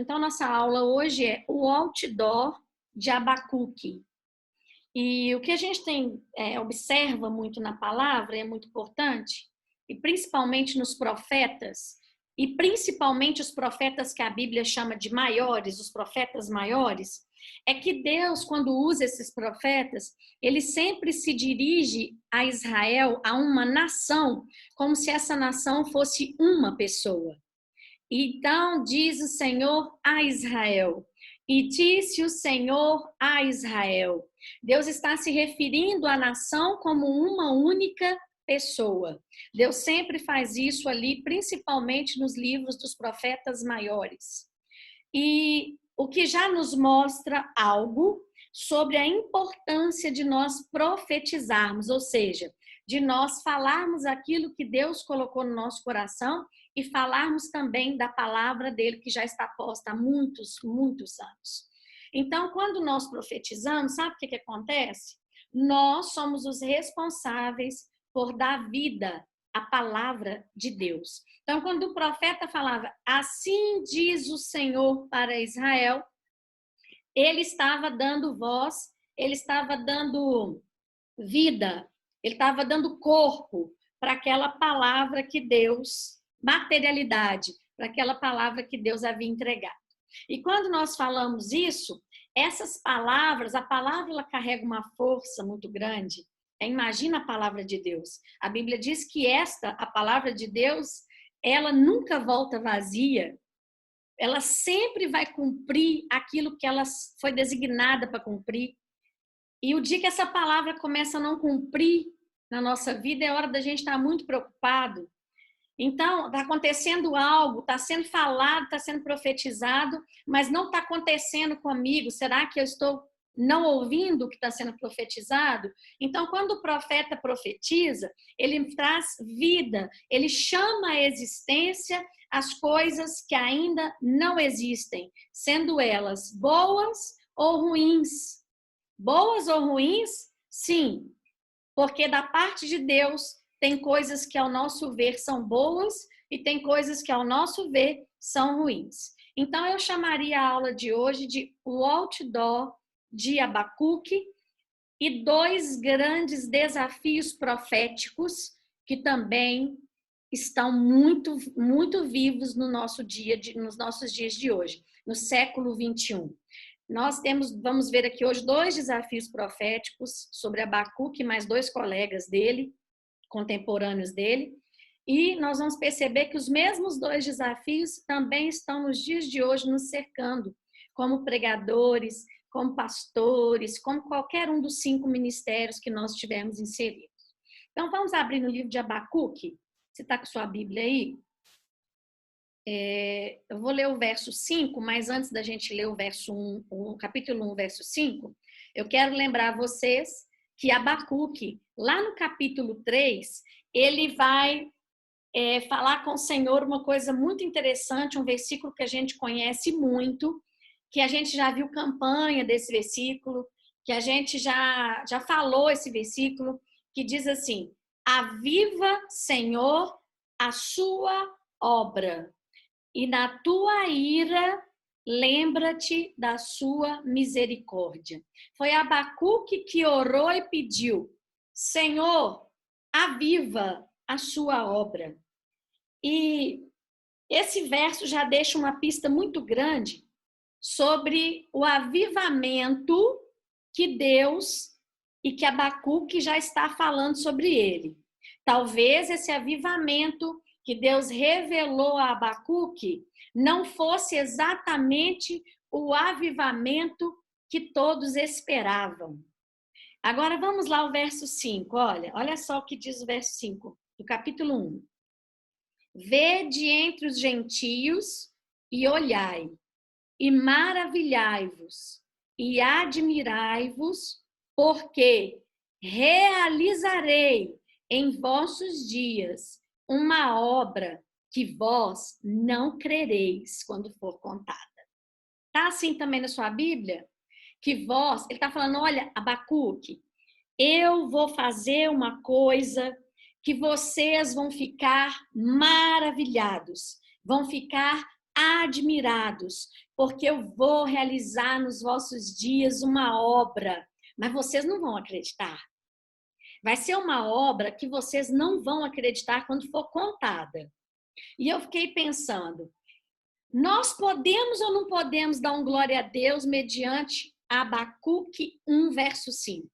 Então, nossa aula hoje é o outdoor de Abacuque. E o que a gente observa muito na palavra é muito importante, e principalmente nos profetas, e principalmente os profetas que a Bíblia chama de maiores, os profetas maiores, é que Deus, quando usa esses profetas, ele sempre se dirige a Israel, a uma nação, como se essa nação fosse uma pessoa. Então diz o Senhor a Israel, e disse o Senhor a Israel. Deus está se referindo à nação como uma única pessoa. Deus sempre faz isso ali, principalmente nos livros dos profetas maiores. E o que já nos mostra algo sobre a importância de nós profetizarmos, ou seja, de nós falarmos aquilo que Deus colocou no nosso coração e falarmos também da palavra dele que já está posta há muitos, muitos anos. Então, quando nós profetizamos, sabe o que acontece? Nós somos os responsáveis por dar vida à palavra de Deus. Então, quando o profeta falava, assim diz o Senhor para Israel, ele estava dando voz, ele estava dando vida, ele estava dando corpo para aquela palavra que Deus, materialidade, para aquela palavra que Deus havia entregado. E quando nós falamos isso, essas palavras, a palavra ela carrega uma força muito grande. Imagina a palavra de Deus. A Bíblia diz que a palavra de Deus, ela nunca volta vazia. Ela sempre vai cumprir aquilo que ela foi designada para cumprir. E o dia que essa palavra começa a não cumprir na nossa vida, é hora da gente estar muito preocupado. Então, está acontecendo algo, está sendo falado, está sendo profetizado, mas não está acontecendo comigo. Será que eu estou não ouvindo o que está sendo profetizado? Então, quando o profeta profetiza, ele traz vida, ele chama à existência as coisas que ainda não existem, sendo elas boas ou ruins. Boas ou ruins? Sim, porque da parte de Deus tem coisas que ao nosso ver são boas e tem coisas que ao nosso ver são ruins. Então eu chamaria a aula de hoje de o outdoor de Abacuque e dois grandes desafios proféticos que também estão muito, muito vivos no nosso nos nossos dias de hoje, no século 21. Nós vamos ver aqui hoje dois desafios proféticos sobre Abacuque, mais dois colegas dele, contemporâneos dele, e nós vamos perceber que os mesmos dois desafios também estão nos dias de hoje nos cercando, como pregadores, como pastores, como qualquer um dos 5 ministérios que nós tivemos inseridos. Então, vamos abrir no livro de Abacuque. Você está com sua Bíblia aí? Eu vou ler o verso 5, mas antes da gente ler o verso 1, capítulo 1, verso 5, eu quero lembrar vocês que Abacuque, lá no capítulo 3, ele vai falar com o Senhor uma coisa muito interessante, um versículo que a gente conhece muito, que a gente já viu campanha desse versículo, que a gente já falou esse versículo, que diz assim, aviva, Senhor, a sua obra, e na tua ira, lembra-te da sua misericórdia. Foi Abacuque que orou e pediu, Senhor, aviva a sua obra. E esse verso já deixa uma pista muito grande sobre o avivamento que Deus e que Abacuque já está falando sobre ele. Talvez esse avivamento que Deus revelou a Abacuque não fosse exatamente o avivamento que todos esperavam. Agora vamos lá ao verso 5, olha só o que diz o verso 5 do capítulo 1. Vede entre os gentios e olhai, e maravilhai-vos, e admirai-vos, porque realizarei em vossos dias uma obra que vós não crereis quando for contada. Tá assim também na sua Bíblia? Que vós, ele está falando, olha, Abacuque, eu vou fazer uma coisa que vocês vão ficar maravilhados, vão ficar admirados, porque eu vou realizar nos vossos dias uma obra, mas vocês não vão acreditar. Vai ser uma obra que vocês não vão acreditar quando for contada. E eu fiquei pensando, nós podemos ou não podemos dar um glória a Deus mediante Abacuque 1, verso 5?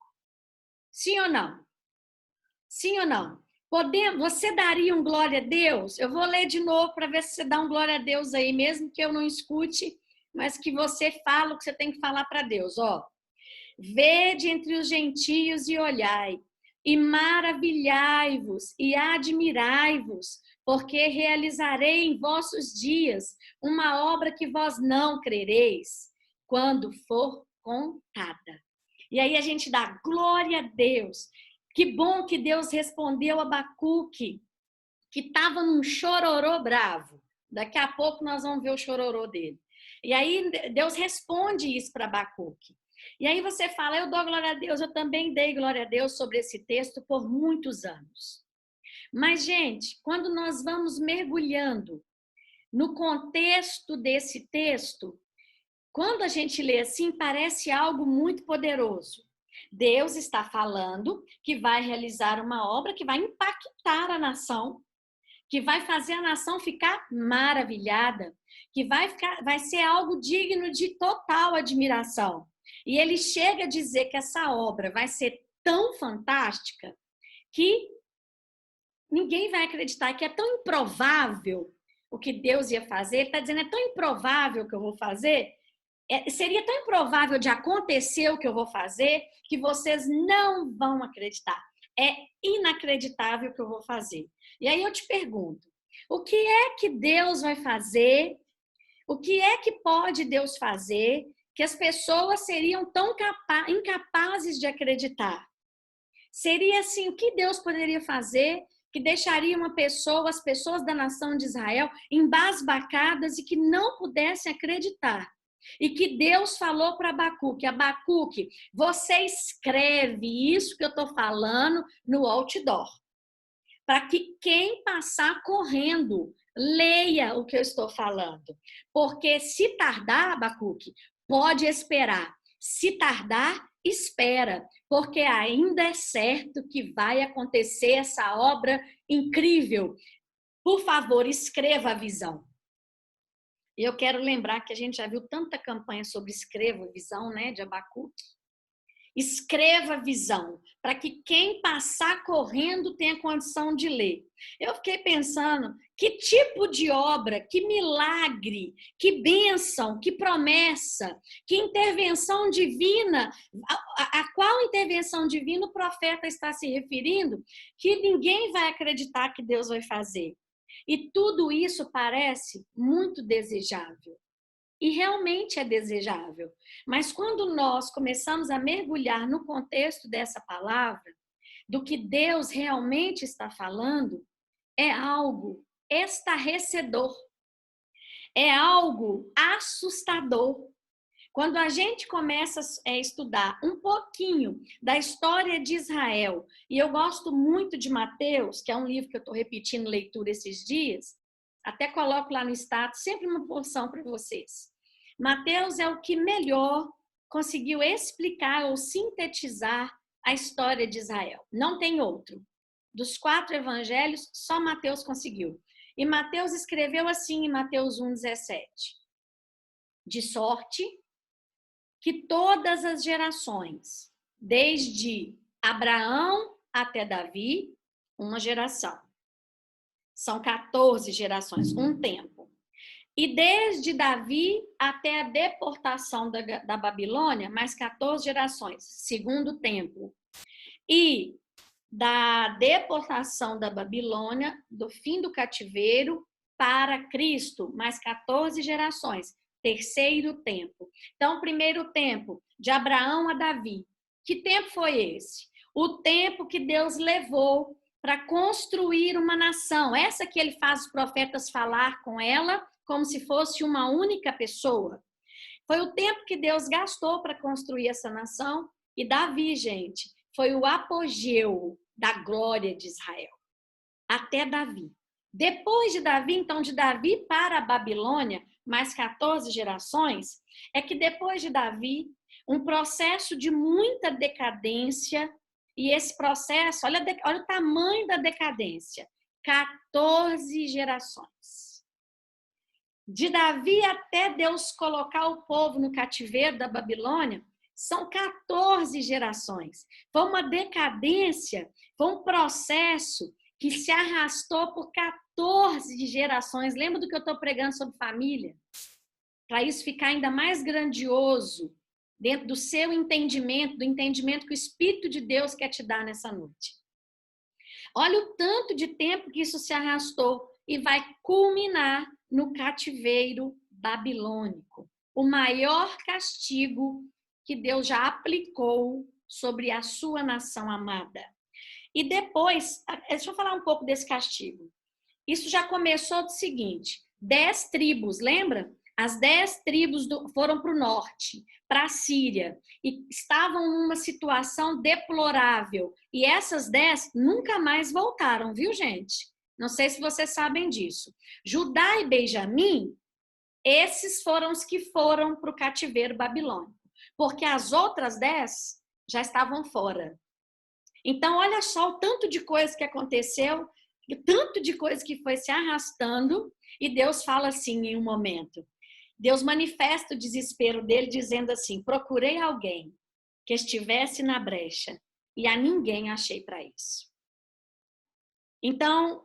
Sim ou não? Sim ou não? Podemos, você daria um glória a Deus? Eu vou ler de novo para ver se você dá um glória a Deus aí, mesmo que eu não escute, mas que você fala o que você tem que falar para Deus. Ó, vede entre os gentios e olhai, e maravilhai-vos e admirai-vos, porque realizarei em vossos dias uma obra que vós não crereis, quando for contada. E aí a gente dá glória a Deus. Que bom que Deus respondeu a Abacuque, que estava num chororô bravo. Daqui a pouco nós vamos ver o chororô dele. E aí Deus responde isso para Abacuque. E aí você fala, eu dou glória a Deus, eu também dei glória a Deus sobre esse texto por muitos anos. Mas, gente, quando nós vamos mergulhando no contexto desse texto, quando a gente lê assim, parece algo muito poderoso. Deus está falando que vai realizar uma obra que vai impactar a nação, que vai fazer a nação ficar maravilhada, que vai ser algo digno de total admiração. E ele chega a dizer que essa obra vai ser tão fantástica que ninguém vai acreditar, que é tão improvável o que Deus ia fazer. Ele está dizendo, é tão improvável o que eu vou fazer, seria tão improvável de acontecer o que eu vou fazer, que vocês não vão acreditar. É inacreditável o que eu vou fazer. E aí eu te pergunto, o que é que Deus vai fazer? O que é que pode Deus fazer que as pessoas seriam tão incapazes de acreditar? Seria assim, o que Deus poderia fazer que deixaria as pessoas da nação de Israel, embasbacadas e que não pudessem acreditar? E que Deus falou para Abacuque, Abacuque, você escreve isso que eu estou falando no outdoor, para que quem passar correndo leia o que eu estou falando. Porque se tardar, Abacuque, pode esperar. Se tardar, espera, porque ainda é certo que vai acontecer essa obra incrível. Por favor, escreva a visão. Eu quero lembrar que a gente já viu tanta campanha sobre escreva a visão, né, de Abacuque. Escreva a visão, para que quem passar correndo tenha condição de ler. Eu fiquei pensando, que tipo de obra, que milagre, que bênção, que promessa, que intervenção divina, a qual intervenção divina o profeta está se referindo, que ninguém vai acreditar que Deus vai fazer. E tudo isso parece muito desejável. E realmente é desejável. Mas quando nós começamos a mergulhar no contexto dessa palavra, do que Deus realmente está falando, é algo estarrecedor. É algo assustador. Quando a gente começa a estudar um pouquinho da história de Israel, e eu gosto muito de Mateus, que é um livro que eu estou repetindo leitura esses dias, até coloco lá no status, sempre uma porção para vocês. Mateus é o que melhor conseguiu explicar ou sintetizar a história de Israel. Não tem outro. Dos 4 evangelhos, só Mateus conseguiu. E Mateus escreveu assim em Mateus 1,17. De sorte que todas as gerações, desde Abraão até Davi, uma geração. São 14 gerações, um tempo. E desde Davi até a deportação da Babilônia, mais 14 gerações, segundo tempo. E da deportação da Babilônia, do fim do cativeiro para Cristo, mais 14 gerações, terceiro tempo. Então, primeiro tempo, de Abraão a Davi. Que tempo foi esse? O tempo que Deus levou para construir uma nação. Essa que ele faz os profetas falar com ela, como se fosse uma única pessoa. Foi o tempo que Deus gastou para construir essa nação. E Davi, gente, foi o apogeu da glória de Israel. Até Davi. Depois de Davi, então, de Davi para a Babilônia, mais 14 gerações, é que depois de Davi, um processo de muita decadência, e esse processo, olha o tamanho da decadência, 14 gerações. De Davi até Deus colocar o povo no cativeiro da Babilônia, são 14 gerações. Foi uma decadência, foi um processo que se arrastou por 14 gerações. Lembra do que eu estou pregando sobre família? Para isso ficar ainda mais grandioso, dentro do seu entendimento, do entendimento que o Espírito de Deus quer te dar nessa noite. Olha o tanto de tempo que isso se arrastou e vai culminar no cativeiro babilônico. O maior castigo que Deus já aplicou sobre a sua nação amada. E depois, deixa eu falar um pouco desse castigo. Isso já começou do seguinte, 10 tribos, lembra? As 10 tribos foram para o norte, para a Síria, e estavam numa situação deplorável. E essas 10 nunca mais voltaram, viu, gente? Não sei se vocês sabem disso. Judá e Benjamim, esses foram os que foram para o cativeiro babilônico, porque as outras 10 já estavam fora. Então, olha só o tanto de coisa que aconteceu, o tanto de coisa que foi se arrastando, e Deus fala assim em um momento. Deus manifesta o desespero dele dizendo assim, procurei alguém que estivesse na brecha e a ninguém achei para isso. Então,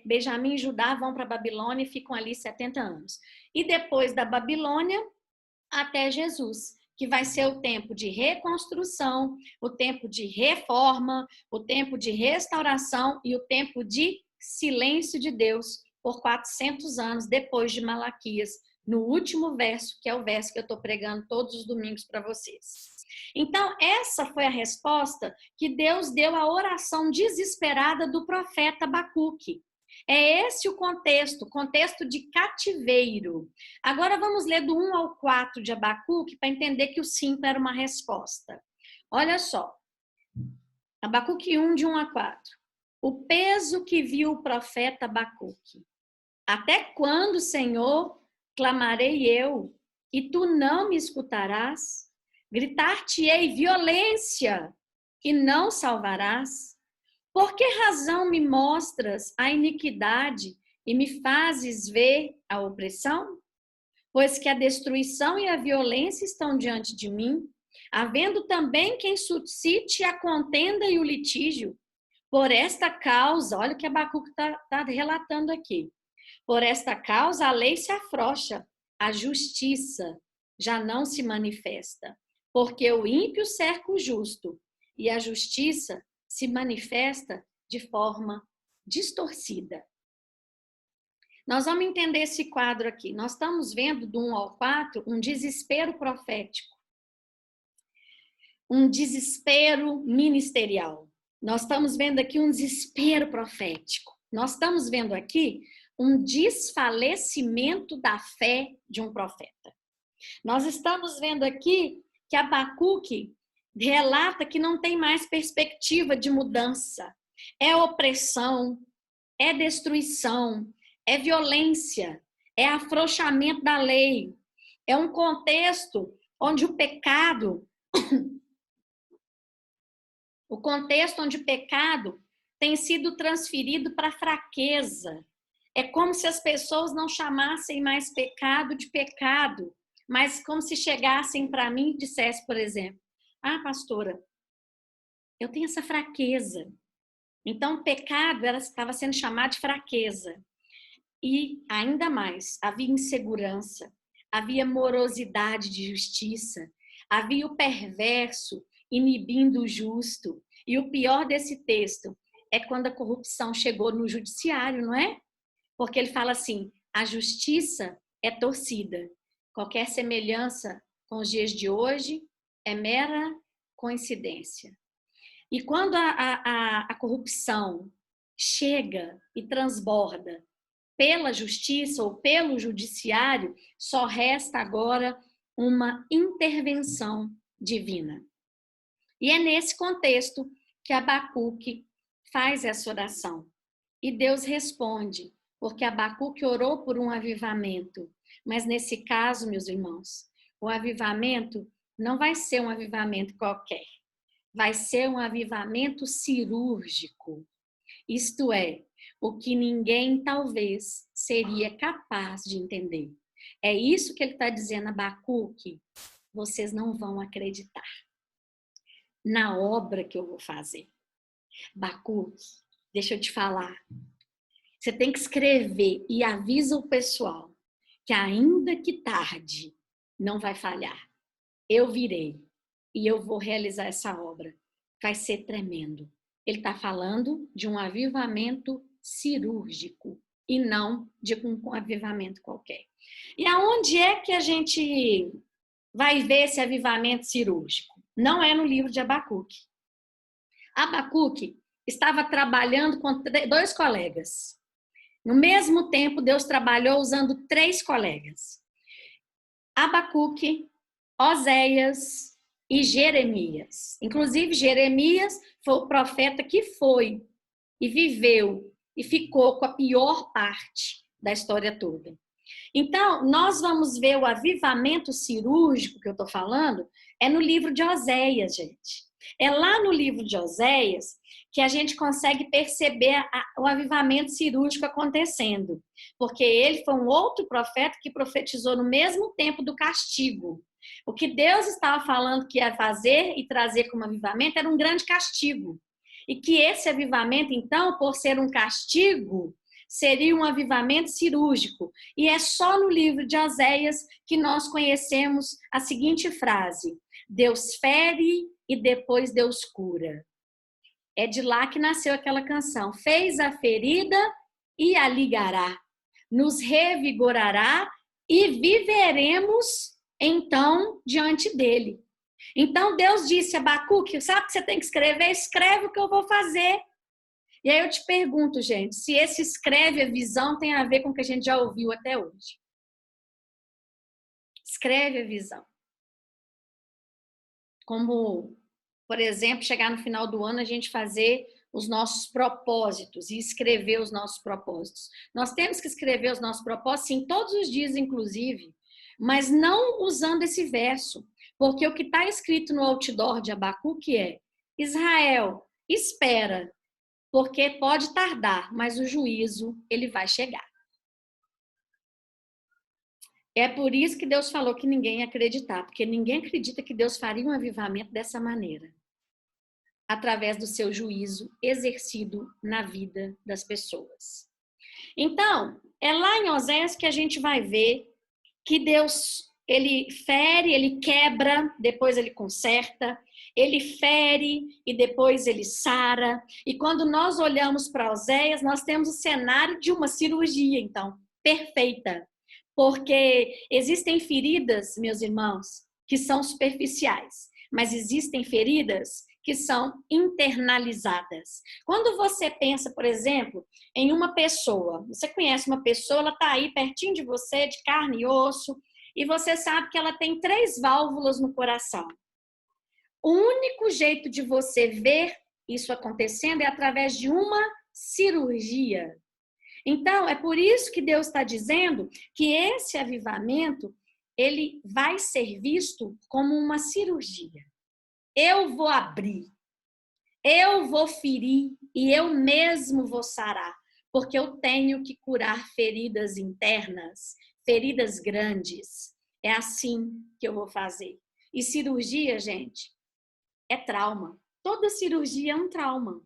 Benjamim e Judá vão para a Babilônia e ficam ali 70 anos. E depois da Babilônia, até Jesus, que vai ser o tempo de reconstrução, o tempo de reforma, o tempo de restauração e o tempo de silêncio de Deus por 400 anos depois de Malaquias, no último verso, que é o verso que eu estou pregando todos os domingos para vocês. Então, essa foi a resposta que Deus deu à oração desesperada do profeta Abacuque. É esse o contexto de cativeiro. Agora vamos ler do 1 ao 4 de Abacuque para entender que o 5 era uma resposta. Olha só, Abacuque 1, de 1 a 4. O peso que viu o profeta Abacuque. Até quando, Senhor, clamarei eu, e tu não me escutarás? Gritar-te-ei violência, e não salvarás? Por que razão me mostras a iniquidade e me fazes ver a opressão? Pois que a destruição e a violência estão diante de mim, havendo também quem suscite a contenda e o litígio. Por esta causa, olha o que Abacuque está relatando aqui. Por esta causa, a lei se afrouxa, a justiça já não se manifesta, porque o ímpio cerca o justo, e a justiça se manifesta de forma distorcida. Nós vamos entender esse quadro aqui. Nós estamos vendo, do 1 ao 4, um desespero profético, um desespero ministerial. Nós estamos vendo aqui um desespero profético. Nós estamos vendo aqui um desfalecimento da fé de um profeta. Nós estamos vendo aqui que Abacuque relata que não tem mais perspectiva de mudança. É opressão, é destruição, é violência, é afrouxamento da lei. É um contexto onde o pecado tem sido transferido para fraqueza. É como se as pessoas não chamassem mais pecado de pecado, mas como se chegassem para mim e dissessem, por exemplo, pastora, eu tenho essa fraqueza. Então, o pecado estava sendo chamado de fraqueza. E, ainda mais, havia insegurança, havia morosidade de justiça, havia o perverso inibindo o justo. E o pior desse texto é quando a corrupção chegou no judiciário, não é? Porque ele fala assim, a justiça é torcida. Qualquer semelhança com os dias de hoje é mera coincidência. E quando a corrupção chega e transborda pela justiça ou pelo judiciário, só resta agora uma intervenção divina. E é nesse contexto que Abacuque faz essa oração. E Deus responde, porque Abacuque orou por um avivamento, Mas nesse caso, meus irmãos, o avivamento não vai ser um avivamento qualquer. Vai ser um avivamento cirúrgico. Isto é, o que ninguém talvez seria capaz de entender. É isso que ele está dizendo a Abacuque. Vocês não vão acreditar na obra que eu vou fazer. Abacuque, deixa eu te falar. Você tem que escrever e avisa o pessoal que ainda que tarde, não vai falhar. Eu virei e eu vou realizar essa obra. Vai ser tremendo. Ele está falando de um avivamento cirúrgico e não de um avivamento qualquer. E aonde é que a gente vai ver esse avivamento cirúrgico? Não é no livro de Abacuque. Abacuque estava trabalhando com 2 colegas. No mesmo tempo, Deus trabalhou usando 3 colegas. Abacuque, Oséias e Jeremias. Inclusive, Jeremias foi o profeta que foi e viveu e ficou com a pior parte da história toda. Então, nós vamos ver o avivamento cirúrgico que eu estou falando, é no livro de Oséias, gente. É lá no livro de Oséias que a gente consegue perceber o avivamento cirúrgico acontecendo. Porque ele foi um outro profeta que profetizou no mesmo tempo do castigo. O que Deus estava falando que ia fazer e trazer como avivamento era um grande castigo. E que esse avivamento, então, por ser um castigo, seria um avivamento cirúrgico. E é só no livro de Oséias que nós conhecemos a seguinte frase: Deus fere e depois Deus cura. É de lá que nasceu aquela canção. Fez a ferida e a ligará, nos revigorará e viveremos então diante dele. Então Deus disse a Abacuque, sabe o que você tem que escrever? Escreve o que eu vou fazer. E aí eu te pergunto, gente, se esse escreve a visão tem a ver com o que a gente já ouviu até hoje. Escreve a visão. Como, por exemplo, chegar no final do ano a gente fazer os nossos propósitos e escrever os nossos propósitos. Nós temos que escrever os nossos propósitos, sim, todos os dias, inclusive, mas não usando esse verso, porque o que está escrito no outdoor de Abacuque é: Israel, espera, porque pode tardar, mas o juízo, ele vai chegar. É por isso que Deus falou que ninguém ia acreditar, porque ninguém acredita que Deus faria um avivamento dessa maneira, através do seu juízo exercido na vida das pessoas. Então, é lá em Oséias que a gente vai ver que Deus, ele fere, ele quebra, depois ele conserta, ele fere e depois ele sara. E quando nós olhamos para Oséias, nós temos o cenário de uma cirurgia, então, perfeita. Porque existem feridas, meus irmãos, que são superficiais, mas existem feridas que são internalizadas. Quando você pensa, por exemplo, em uma pessoa, você conhece uma pessoa, ela está aí pertinho de você, de carne e osso, e você sabe que ela tem 3 válvulas no coração. O único jeito de você ver isso acontecendo é através de uma cirurgia. Então, é por isso que Deus está dizendo que esse avivamento, ele vai ser visto como uma cirurgia. Eu vou abrir, eu vou ferir e eu mesmo vou sarar, porque eu tenho que curar feridas internas, feridas grandes. É assim que eu vou fazer. E cirurgia, gente, é trauma. Toda cirurgia é um trauma.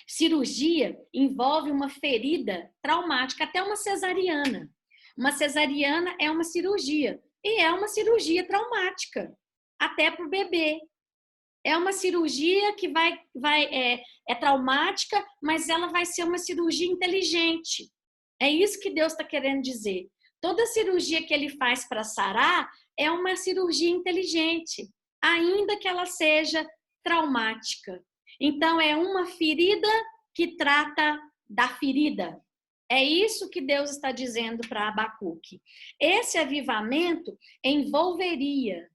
Cirurgia envolve uma ferida traumática, até uma cesariana. Uma cesariana é uma cirurgia e é uma cirurgia traumática, até para o bebê. É uma cirurgia que é traumática, mas ela vai ser uma cirurgia inteligente. É isso que Deus está querendo dizer. Toda cirurgia que ele faz para sarar é uma cirurgia inteligente, ainda que ela seja traumática. Então, é uma ferida que trata da ferida. É isso que Deus está dizendo para Abacuque. Esse avivamento envolveria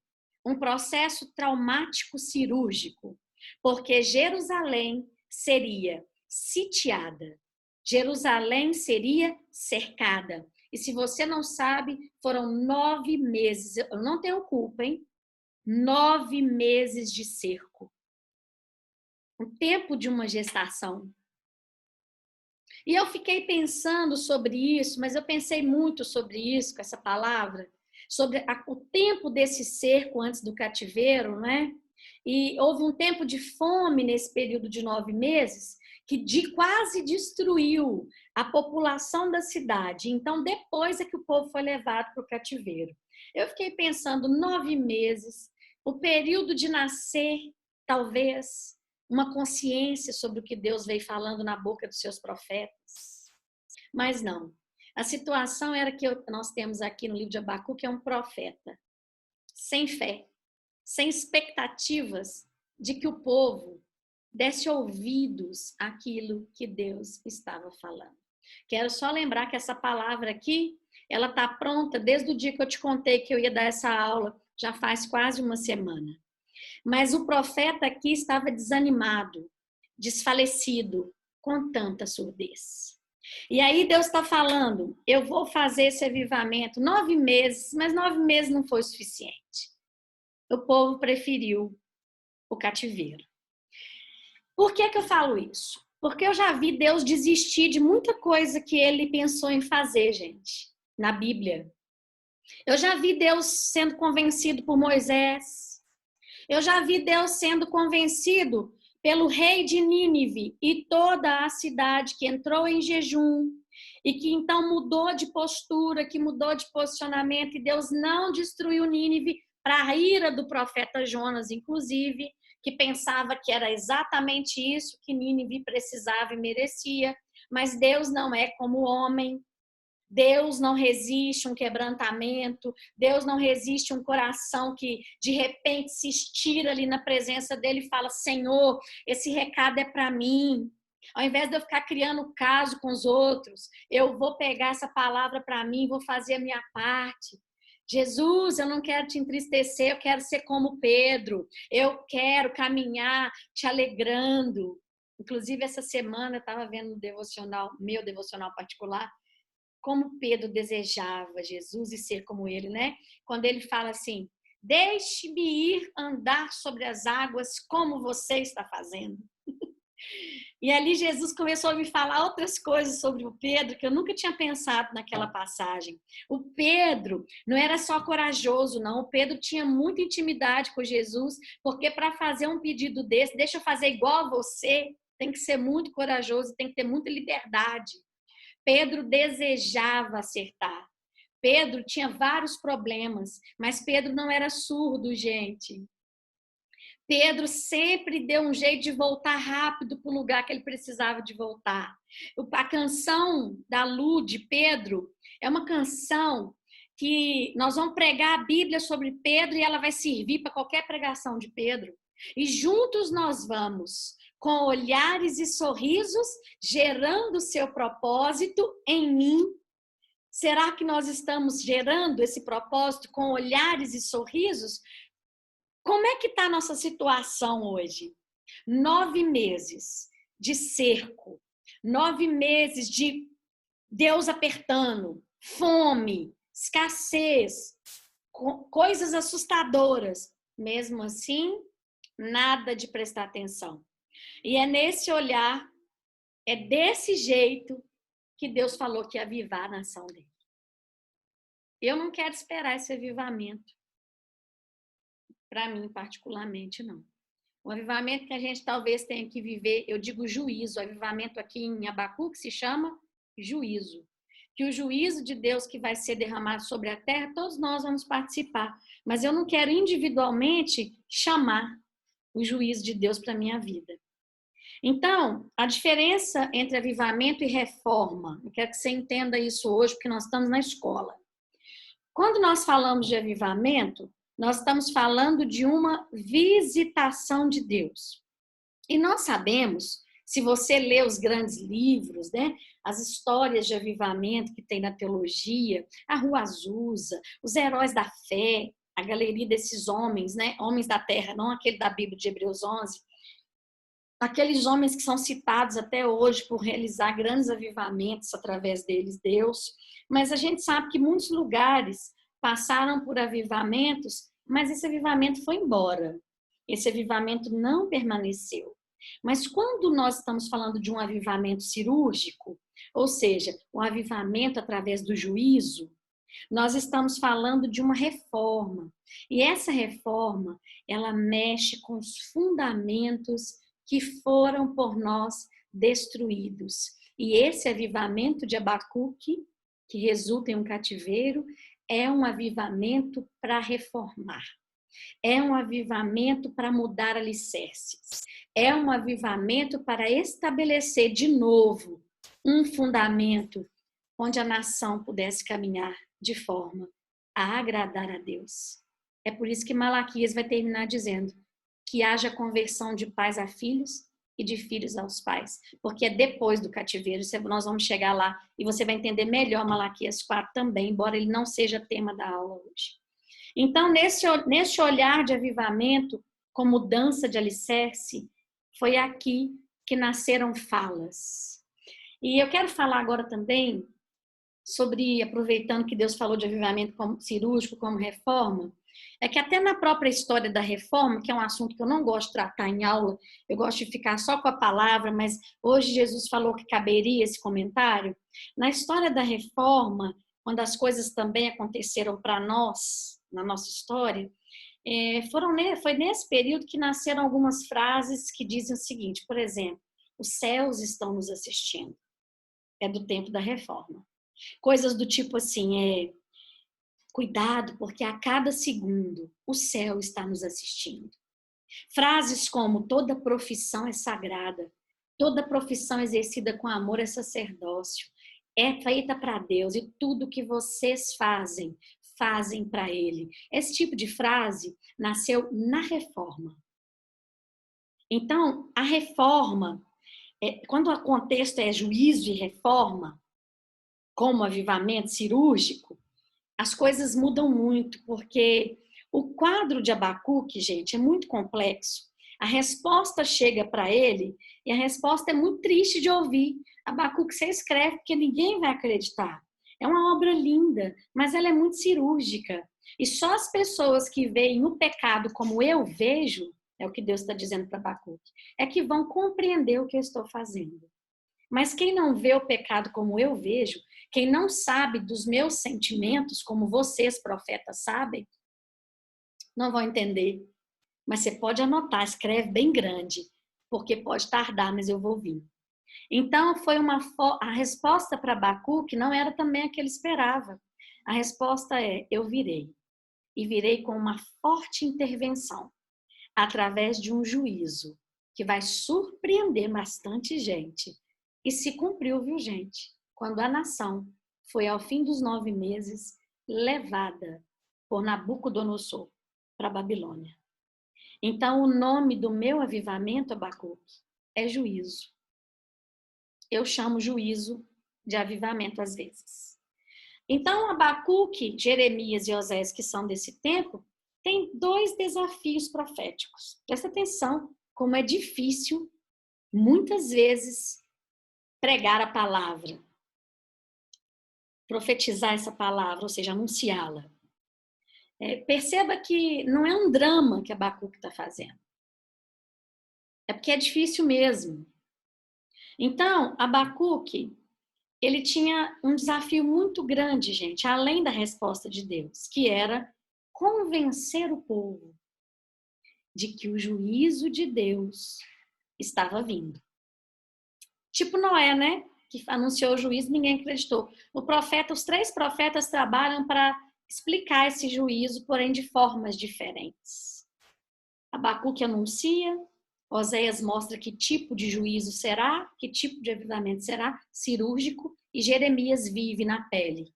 um processo traumático cirúrgico, porque Jerusalém seria sitiada, Jerusalém seria cercada, E se você não sabe, foram 9 meses. Eu não tenho culpa, hein? 9 meses de cerco. O tempo de uma gestação. E eu fiquei pensando sobre isso, mas eu pensei muito sobre isso, com essa palavra, sobre o tempo desse cerco antes do cativeiro, né? E houve um tempo de fome nesse período de 9 meses, que quase destruiu a população da cidade. Então, depois é que o povo foi levado para o cativeiro. Eu fiquei pensando, 9 meses, o período de nascer, talvez, uma consciência sobre o que Deus veio falando na boca dos seus profetas. Mas não. A situação era que nós temos aqui no livro de Abacuque, é um profeta, sem fé, sem expectativas de que o povo desse ouvidos àquilo que Deus estava falando. Quero só lembrar que essa palavra aqui, ela está pronta desde o dia que eu te contei que eu ia dar essa aula, já faz quase uma semana. Mas o profeta aqui estava desanimado, desfalecido, com tanta surdez. E aí Deus está falando, eu vou fazer esse avivamento 9 meses, mas 9 meses não foi suficiente. O povo preferiu o cativeiro. Por que eu falo isso? Porque eu já vi Deus desistir de muita coisa que ele pensou em fazer, gente, na Bíblia. Eu já vi Deus sendo convencido por Moisés. Eu já vi Deus sendo convencido pelo rei de Nínive e toda a cidade que entrou em jejum e que então mudou de postura, que mudou de posicionamento, e Deus não destruiu Nínive para a ira do profeta Jonas, inclusive, que pensava que era exatamente isso que Nínive precisava e merecia, mas Deus não é como o homem. Deus não resiste um quebrantamento, Deus não resiste um coração que de repente se estira ali na presença dele e fala, Senhor, esse recado é para mim. Ao invés de eu ficar criando caso com os outros, eu vou pegar essa palavra para mim, vou fazer a minha parte. Jesus, eu não quero te entristecer, eu quero ser como Pedro, eu quero caminhar te alegrando. Inclusive, essa semana eu estava vendo no devocional, meu devocional particular, como Pedro desejava Jesus e ser como ele, né? Quando ele fala assim, deixe-me ir andar sobre as águas como você está fazendo. E ali Jesus começou a me falar outras coisas sobre o Pedro que eu nunca tinha pensado naquela passagem. O Pedro não era só corajoso, não. O Pedro tinha muita intimidade com Jesus, porque para fazer um pedido desse, deixa eu fazer igual a você, tem que ser muito corajoso, tem que ter muita liberdade. Pedro desejava acertar. Pedro tinha vários problemas, mas Pedro não era surdo, gente. Pedro sempre deu um jeito de voltar rápido para o lugar que ele precisava de voltar. A canção da Lu, de Pedro, é uma canção que nós vamos pregar a Bíblia sobre Pedro e ela vai servir para qualquer pregação de Pedro. E juntos nós vamos, com olhares e sorrisos, gerando o seu propósito em mim. Será que nós estamos gerando esse propósito com olhares e sorrisos? Como é que está a nossa situação hoje? 9 meses de cerco, 9 meses de Deus apertando, fome, escassez, coisas assustadoras. Mesmo assim, nada de prestar atenção. E é nesse olhar, é desse jeito que Deus falou que ia avivar a nação dele. Eu não quero esperar esse avivamento. Para mim, particularmente, não. O avivamento que a gente talvez tenha que viver, eu digo juízo, o avivamento aqui em Abacuque se chama juízo. Que o juízo de Deus que vai ser derramado sobre a terra, todos nós vamos participar. Mas eu não quero individualmente chamar o juízo de Deus para a minha vida. Então, a diferença entre avivamento e reforma, eu quero que você entenda isso hoje, porque nós estamos na escola. Quando nós falamos de avivamento, nós estamos falando de uma visitação de Deus. E nós sabemos, se você lê os grandes livros, né, as histórias de avivamento que tem na teologia, a Rua Azusa, os heróis da fé, a galeria desses homens, né, homens da terra, não aquele da Bíblia de Hebreus 11, aqueles homens que são citados até hoje por realizar grandes avivamentos através deles, Deus. Mas a gente sabe que muitos lugares passaram por avivamentos, mas esse avivamento foi embora. Esse avivamento não permaneceu. Mas quando nós estamos falando de um avivamento cirúrgico, ou seja, um avivamento através do juízo, nós estamos falando de uma reforma. E essa reforma, ela mexe com os fundamentos que foram por nós destruídos. E esse avivamento de Abacuque, que resulta em um cativeiro, é um avivamento para reformar. É um avivamento para mudar alicerces. É um avivamento para estabelecer de novo um fundamento onde a nação pudesse caminhar de forma a agradar a Deus. É por isso que Malaquias vai terminar dizendo que haja conversão de pais a filhos e de filhos aos pais, porque é depois do cativeiro, nós vamos chegar lá e você vai entender melhor Malaquias 4 também, embora ele não seja tema da aula hoje. Então, nesse olhar de avivamento, com mudança de alicerce, foi aqui que nasceram falas. E eu quero falar agora também sobre, aproveitando que Deus falou de avivamento como cirúrgico, como reforma, é que até na própria história da reforma, que é um assunto que eu não gosto de tratar em aula, eu gosto de ficar só com a palavra, mas hoje Jesus falou que caberia esse comentário. Na história da reforma, quando as coisas também aconteceram para nós, na nossa história, foi nesse período que nasceram algumas frases que dizem o seguinte, por exemplo, os céus estão nos assistindo. É do tempo da reforma. Coisas do tipo assim, cuidado, porque a cada segundo o céu está nos assistindo. Frases como toda profissão é sagrada, toda profissão exercida com amor é sacerdócio, é feita para Deus e tudo que vocês fazem para Ele. Esse tipo de frase nasceu na reforma. Então, a reforma, quando o contexto é juízo e reforma, como avivamento cirúrgico, as coisas mudam muito, porque o quadro de Abacuque, gente, é muito complexo. A resposta chega para ele e a resposta é muito triste de ouvir. Abacuque, você escreve porque ninguém vai acreditar. É uma obra linda, mas ela é muito cirúrgica. E só as pessoas que veem o pecado como eu vejo, é o que Deus está dizendo para Abacuque, é que vão compreender o que eu estou fazendo. Mas quem não vê o pecado como eu vejo, quem não sabe dos meus sentimentos, como vocês, profetas, sabem, não vão entender. Mas você pode anotar, escreve bem grande, porque pode tardar, mas eu vou vir. Então, a resposta para Abacuque não era também a que ele esperava. A resposta é, eu virei. E virei com uma forte intervenção, através de um juízo, que vai surpreender bastante gente. E se cumpriu, viu, gente? Quando a nação foi, ao fim dos 9 meses, levada por Nabucodonosor para a Babilônia. Então, o nome do meu avivamento, Abacuque, é juízo. Eu chamo juízo de avivamento às vezes. Então, Abacuque, Jeremias e Osés, que são desse tempo, têm 2 desafios proféticos. Presta atenção como é difícil, muitas vezes, pregar a palavra, profetizar essa palavra, ou seja, anunciá-la. Perceba que não é um drama que Abacuque está fazendo. É porque é difícil mesmo. Então, Abacuque, ele tinha um desafio muito grande, gente, além da resposta de Deus, que era convencer o povo de que o juízo de Deus estava vindo. Tipo Noé, né? Que anunciou o juízo, ninguém acreditou. Os 3 profetas trabalham para explicar esse juízo, porém de formas diferentes. Abacuque anuncia, Oséias mostra que tipo de juízo será, que tipo de avivamento será, cirúrgico, e Jeremias vive na pele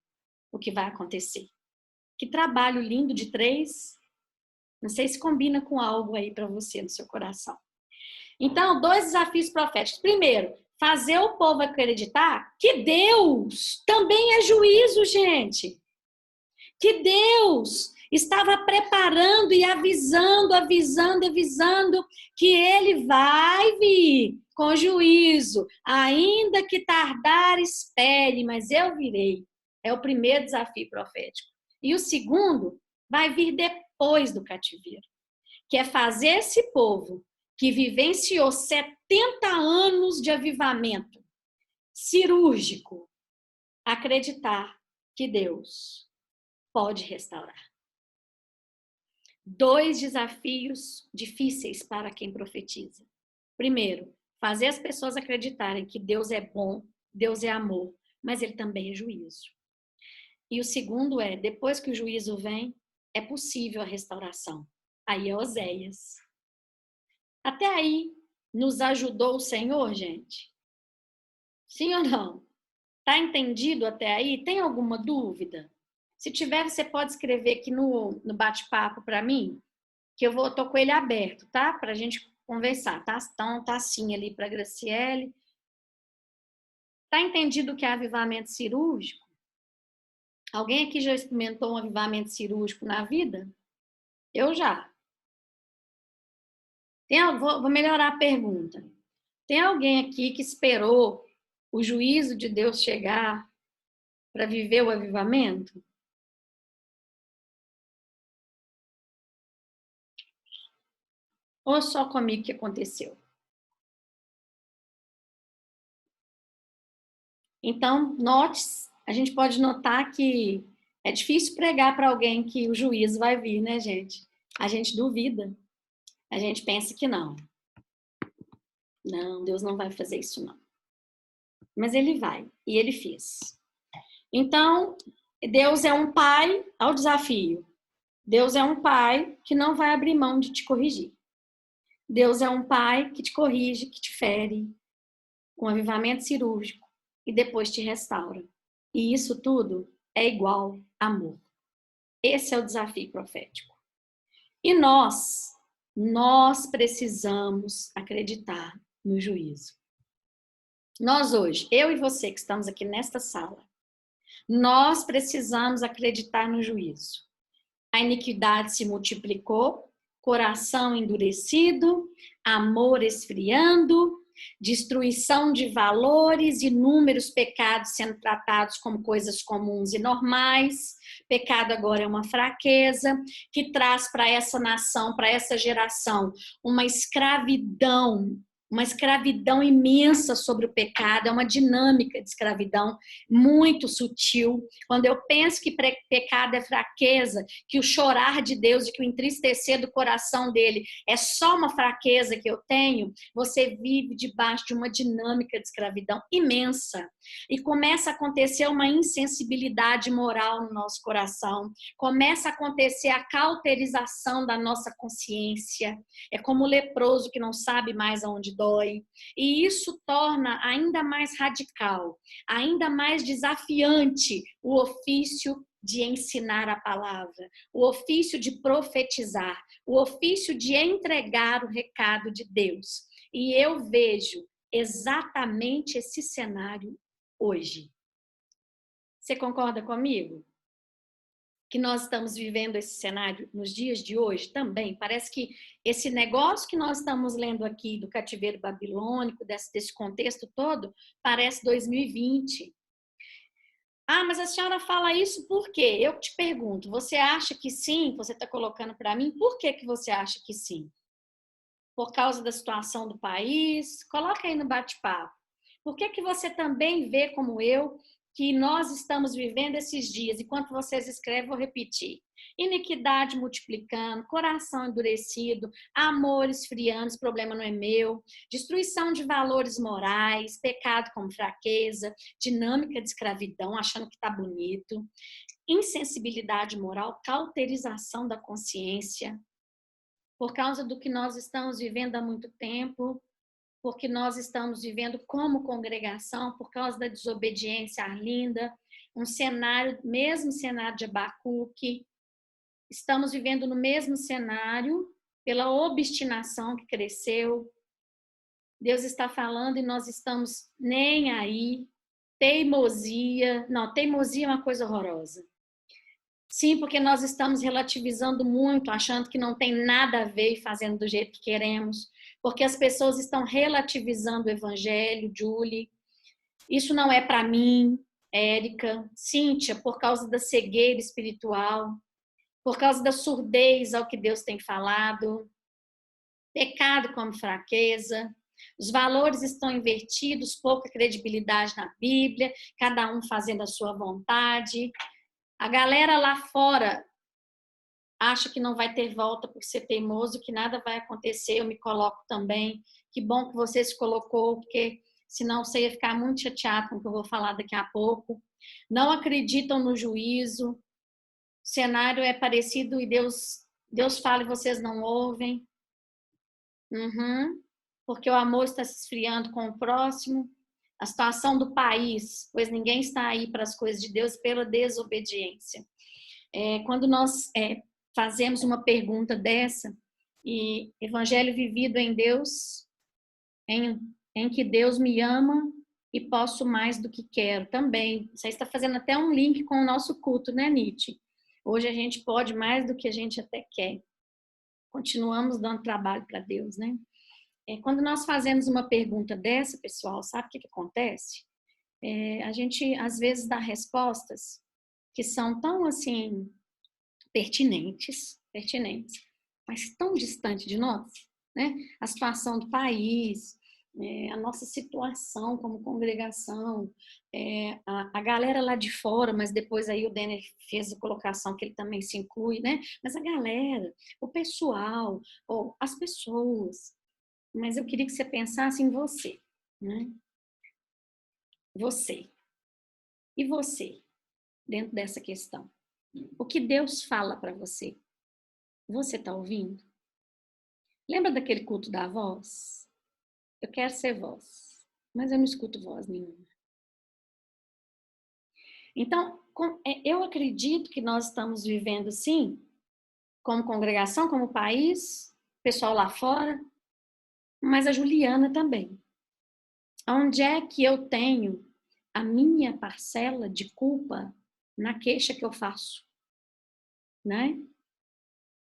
o que vai acontecer. Que trabalho lindo de 3. Não sei se combina com algo aí para você no seu coração. Então, 2 desafios proféticos. Primeiro, fazer o povo acreditar que Deus também é juízo, gente. Que Deus Estava preparando e avisando que ele vai vir com juízo. Ainda que tardar, espere, mas eu virei. É o primeiro desafio profético. E o segundo vai vir depois do cativeiro, que é fazer esse povo que vivenciou 70 anos de avivamento cirúrgico acreditar que Deus pode restaurar. 2 desafios difíceis para quem profetiza. Primeiro, fazer as pessoas acreditarem que Deus é bom, Deus é amor, mas ele também é juízo. E o segundo é, depois que o juízo vem, é possível a restauração. Aí é Oséias. Até aí, nos ajudou o Senhor, gente? Sim ou não? Tá entendido até aí? Tem alguma dúvida? Se tiver, você pode escrever aqui no bate-papo para mim, que eu tô com ele aberto, tá? Pra gente conversar, tá? Então, tá assim ali para Graciele. Tá entendido o que é avivamento cirúrgico? Alguém aqui já experimentou um avivamento cirúrgico na vida? Eu já. Vou melhorar a pergunta. Tem alguém aqui que esperou o juízo de Deus chegar para viver o avivamento? Ou só comigo que aconteceu? Então, a gente pode notar que é difícil pregar para alguém que o juízo vai vir, né, gente? A gente duvida. A gente pensa que não. Não, Deus não vai fazer isso, não. Mas ele vai, e ele fez. Então, Deus é um pai ao desafio. Deus é um pai que não vai abrir mão de te corrigir. Deus é um pai que te corrige, que te fere, com avivamento cirúrgico, e depois te restaura. E isso tudo é igual amor. Esse é o desafio profético. E nós precisamos acreditar no juízo. Nós hoje, eu e você que estamos aqui nesta sala, nós precisamos acreditar no juízo. A iniquidade se multiplicou, coração endurecido, amor esfriando, destruição de valores, inúmeros pecados sendo tratados como coisas comuns e normais. Pecado agora é uma fraqueza que traz para essa nação, para essa geração, uma escravidão imensa sobre o pecado, é uma dinâmica de escravidão muito sutil. Quando eu penso que pecado é fraqueza, que o chorar de Deus e que o entristecer do coração dele é só uma fraqueza que eu tenho, você vive debaixo de uma dinâmica de escravidão imensa. E começa a acontecer uma insensibilidade moral no nosso coração, começa a acontecer a cauterização da nossa consciência. É como o leproso que não sabe mais aonde dói. E isso torna ainda mais radical, ainda mais desafiante o ofício de ensinar a palavra, o ofício de profetizar, o ofício de entregar o recado de Deus. E eu vejo exatamente esse cenário hoje. Você concorda comigo? Que nós estamos vivendo esse cenário nos dias de hoje também. Parece que esse negócio que nós estamos lendo aqui do cativeiro babilônico, desse contexto todo, parece 2020. Ah, mas a senhora fala isso por quê? Eu te pergunto, você acha que sim? Você está colocando para mim, por que você acha que sim? Por causa da situação do país? Coloca aí no bate-papo. Por que você também vê como eu que nós estamos vivendo esses dias? Enquanto vocês escrevem, vou repetir. Iniquidade multiplicando, coração endurecido, amor esfriando, esse problema não é meu, destruição de valores morais, pecado como fraqueza, dinâmica de escravidão, achando que está bonito, insensibilidade moral, cauterização da consciência, por causa do que nós estamos vivendo há muito tempo, porque nós estamos vivendo como congregação, por causa da desobediência à Arlinda, um cenário, mesmo cenário de Abacuque, estamos vivendo no mesmo cenário, pela obstinação que cresceu. Deus está falando e nós estamos nem aí. Teimosia. Não, teimosia é uma coisa horrorosa. Sim, porque nós estamos relativizando muito, achando que não tem nada a ver e fazendo do jeito que queremos, porque as pessoas estão relativizando o evangelho, Julie. Isso não é para mim, Érica, Cíntia, por causa da cegueira espiritual, por causa da surdez ao que Deus tem falado, pecado como fraqueza, os valores estão invertidos, pouca credibilidade na Bíblia, cada um fazendo a sua vontade. A galera lá fora acha que não vai ter volta por ser teimoso, que nada vai acontecer, eu me coloco também. Que bom que você se colocou, porque senão você ia ficar muito chateado com o que eu vou falar daqui a pouco. Não acreditam no juízo, o cenário é parecido e Deus fala e vocês não ouvem. Porque o amor está se esfriando com o próximo. A situação do país, pois ninguém está aí para as coisas de Deus pela desobediência. Quando nós fazemos uma pergunta dessa, e evangelho vivido em Deus, em que Deus me ama e posso mais do que quero também. Você está fazendo até um link com o nosso culto, né, Nietzsche? Hoje a gente pode mais do que a gente até quer. Continuamos dando trabalho para Deus, né? Quando nós fazemos uma pergunta dessa, pessoal, sabe o que acontece? A gente, às vezes, dá respostas que são tão, assim, pertinentes, mas tão distante de nós, né? A situação do país, a nossa situação como congregação, a galera lá de fora, mas depois aí o Denner fez a colocação que ele também se inclui, né? Mas a galera, o pessoal, ou as pessoas. Mas eu queria que você pensasse em você, né? Você. E você, dentro dessa questão? O que Deus fala para você? Você está ouvindo? Lembra daquele culto da voz? Eu quero ser voz, mas eu não escuto voz nenhuma. Então, eu acredito que nós estamos vivendo, sim, como congregação, como país, pessoal lá fora, mas a Juliana também. Onde é que eu tenho a minha parcela de culpa na queixa que eu faço, né?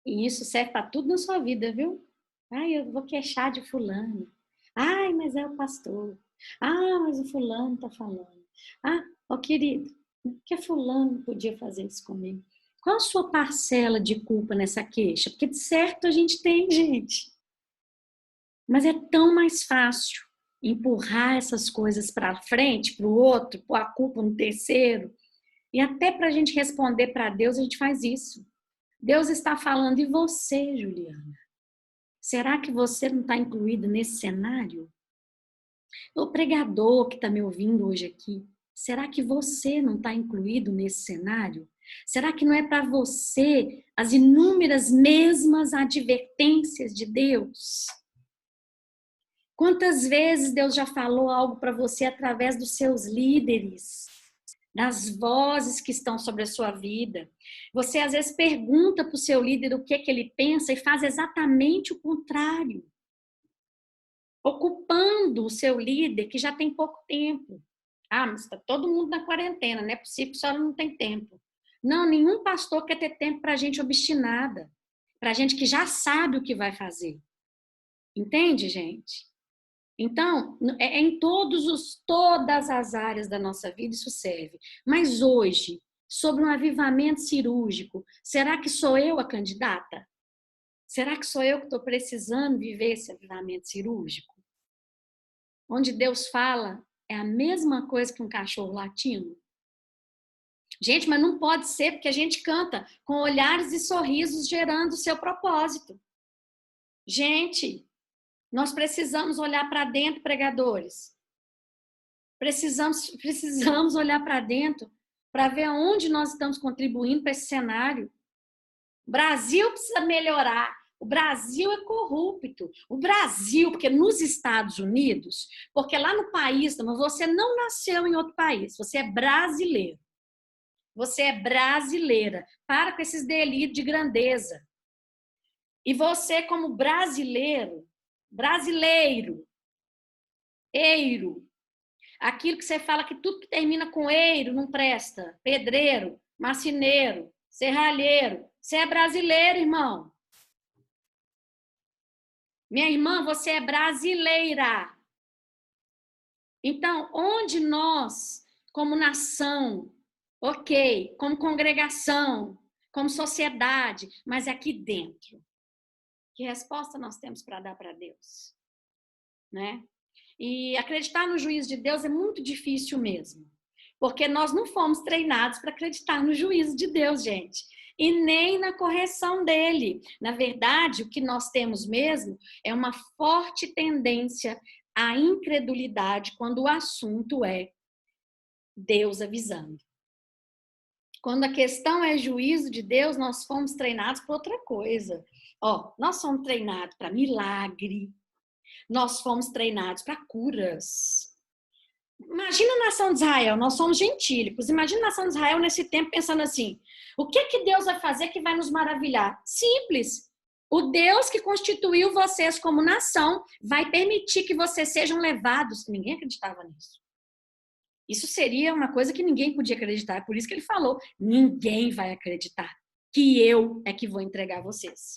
E isso serve para tudo na sua vida, viu? Ai, eu vou queixar de fulano. Ai, mas é o pastor. Ah, mas o fulano tá falando. Ah, ó querido, por que fulano podia fazer isso comigo? Qual a sua parcela de culpa nessa queixa? Porque de certo a gente tem, gente. Mas é tão mais fácil empurrar essas coisas para frente, para o outro, pôr a culpa no terceiro. E até para a gente responder para Deus, a gente faz isso. Deus está falando, e você, Juliana? Será que você não está incluído nesse cenário? O pregador que está me ouvindo hoje aqui, será que você não está incluído nesse cenário? Será que não é para você as inúmeras mesmas advertências de Deus? Quantas vezes Deus já falou algo para você através dos seus líderes, das vozes que estão sobre a sua vida? Você às vezes pergunta para o seu líder o que é que ele pensa e faz exatamente o contrário, ocupando o seu líder que já tem pouco tempo. Ah, mas está todo mundo na quarentena, não é possível que a senhora não tem tempo. Não, nenhum pastor quer ter tempo para gente obstinada, para gente que já sabe o que vai fazer. Entende, gente? Então, em todas as áreas da nossa vida isso serve. Mas hoje, sobre um avivamento cirúrgico, será que sou eu a candidata? Será que sou eu que estou precisando viver esse avivamento cirúrgico? Onde Deus fala é a mesma coisa que um cachorro latindo? Gente, mas não pode ser, porque a gente canta com olhares e sorrisos gerando o seu propósito. Gente, nós precisamos olhar para dentro, pregadores. Precisamos olhar para dentro para ver onde nós estamos contribuindo para esse cenário. O Brasil precisa melhorar. O Brasil é corrupto. O Brasil, porque nos Estados Unidos, porque lá no país, você não nasceu em outro país, você é brasileiro. Você é brasileira. Para com esses delitos de grandeza. E você, como brasileiro, eiro, aquilo que você fala que tudo que termina com eiro não presta. Pedreiro, marceneiro, serralheiro. Você é brasileiro, irmão. Minha irmã, você é brasileira. Então, onde nós, como nação, ok, como congregação, como sociedade, mas aqui dentro, que resposta nós temos para dar para Deus? Né? E acreditar no juízo de Deus é muito difícil mesmo, porque nós não fomos treinados para acreditar no juízo de Deus, gente, e nem na correção dele. Na verdade, o que nós temos mesmo é uma forte tendência à incredulidade quando o assunto é Deus avisando. Quando a questão é juízo de Deus, nós fomos treinados para outra coisa. Ó, nós somos treinados para milagre, nós fomos treinados para curas. Imagina a nação de Israel, nós somos gentílicos. Imagina a nação de Israel nesse tempo pensando assim: o que Deus vai fazer que vai nos maravilhar? Simples. O Deus que constituiu vocês como nação vai permitir que vocês sejam levados. Ninguém acreditava nisso. Isso seria uma coisa que ninguém podia acreditar. É por isso que ele falou: ninguém vai acreditar que eu é que vou entregar vocês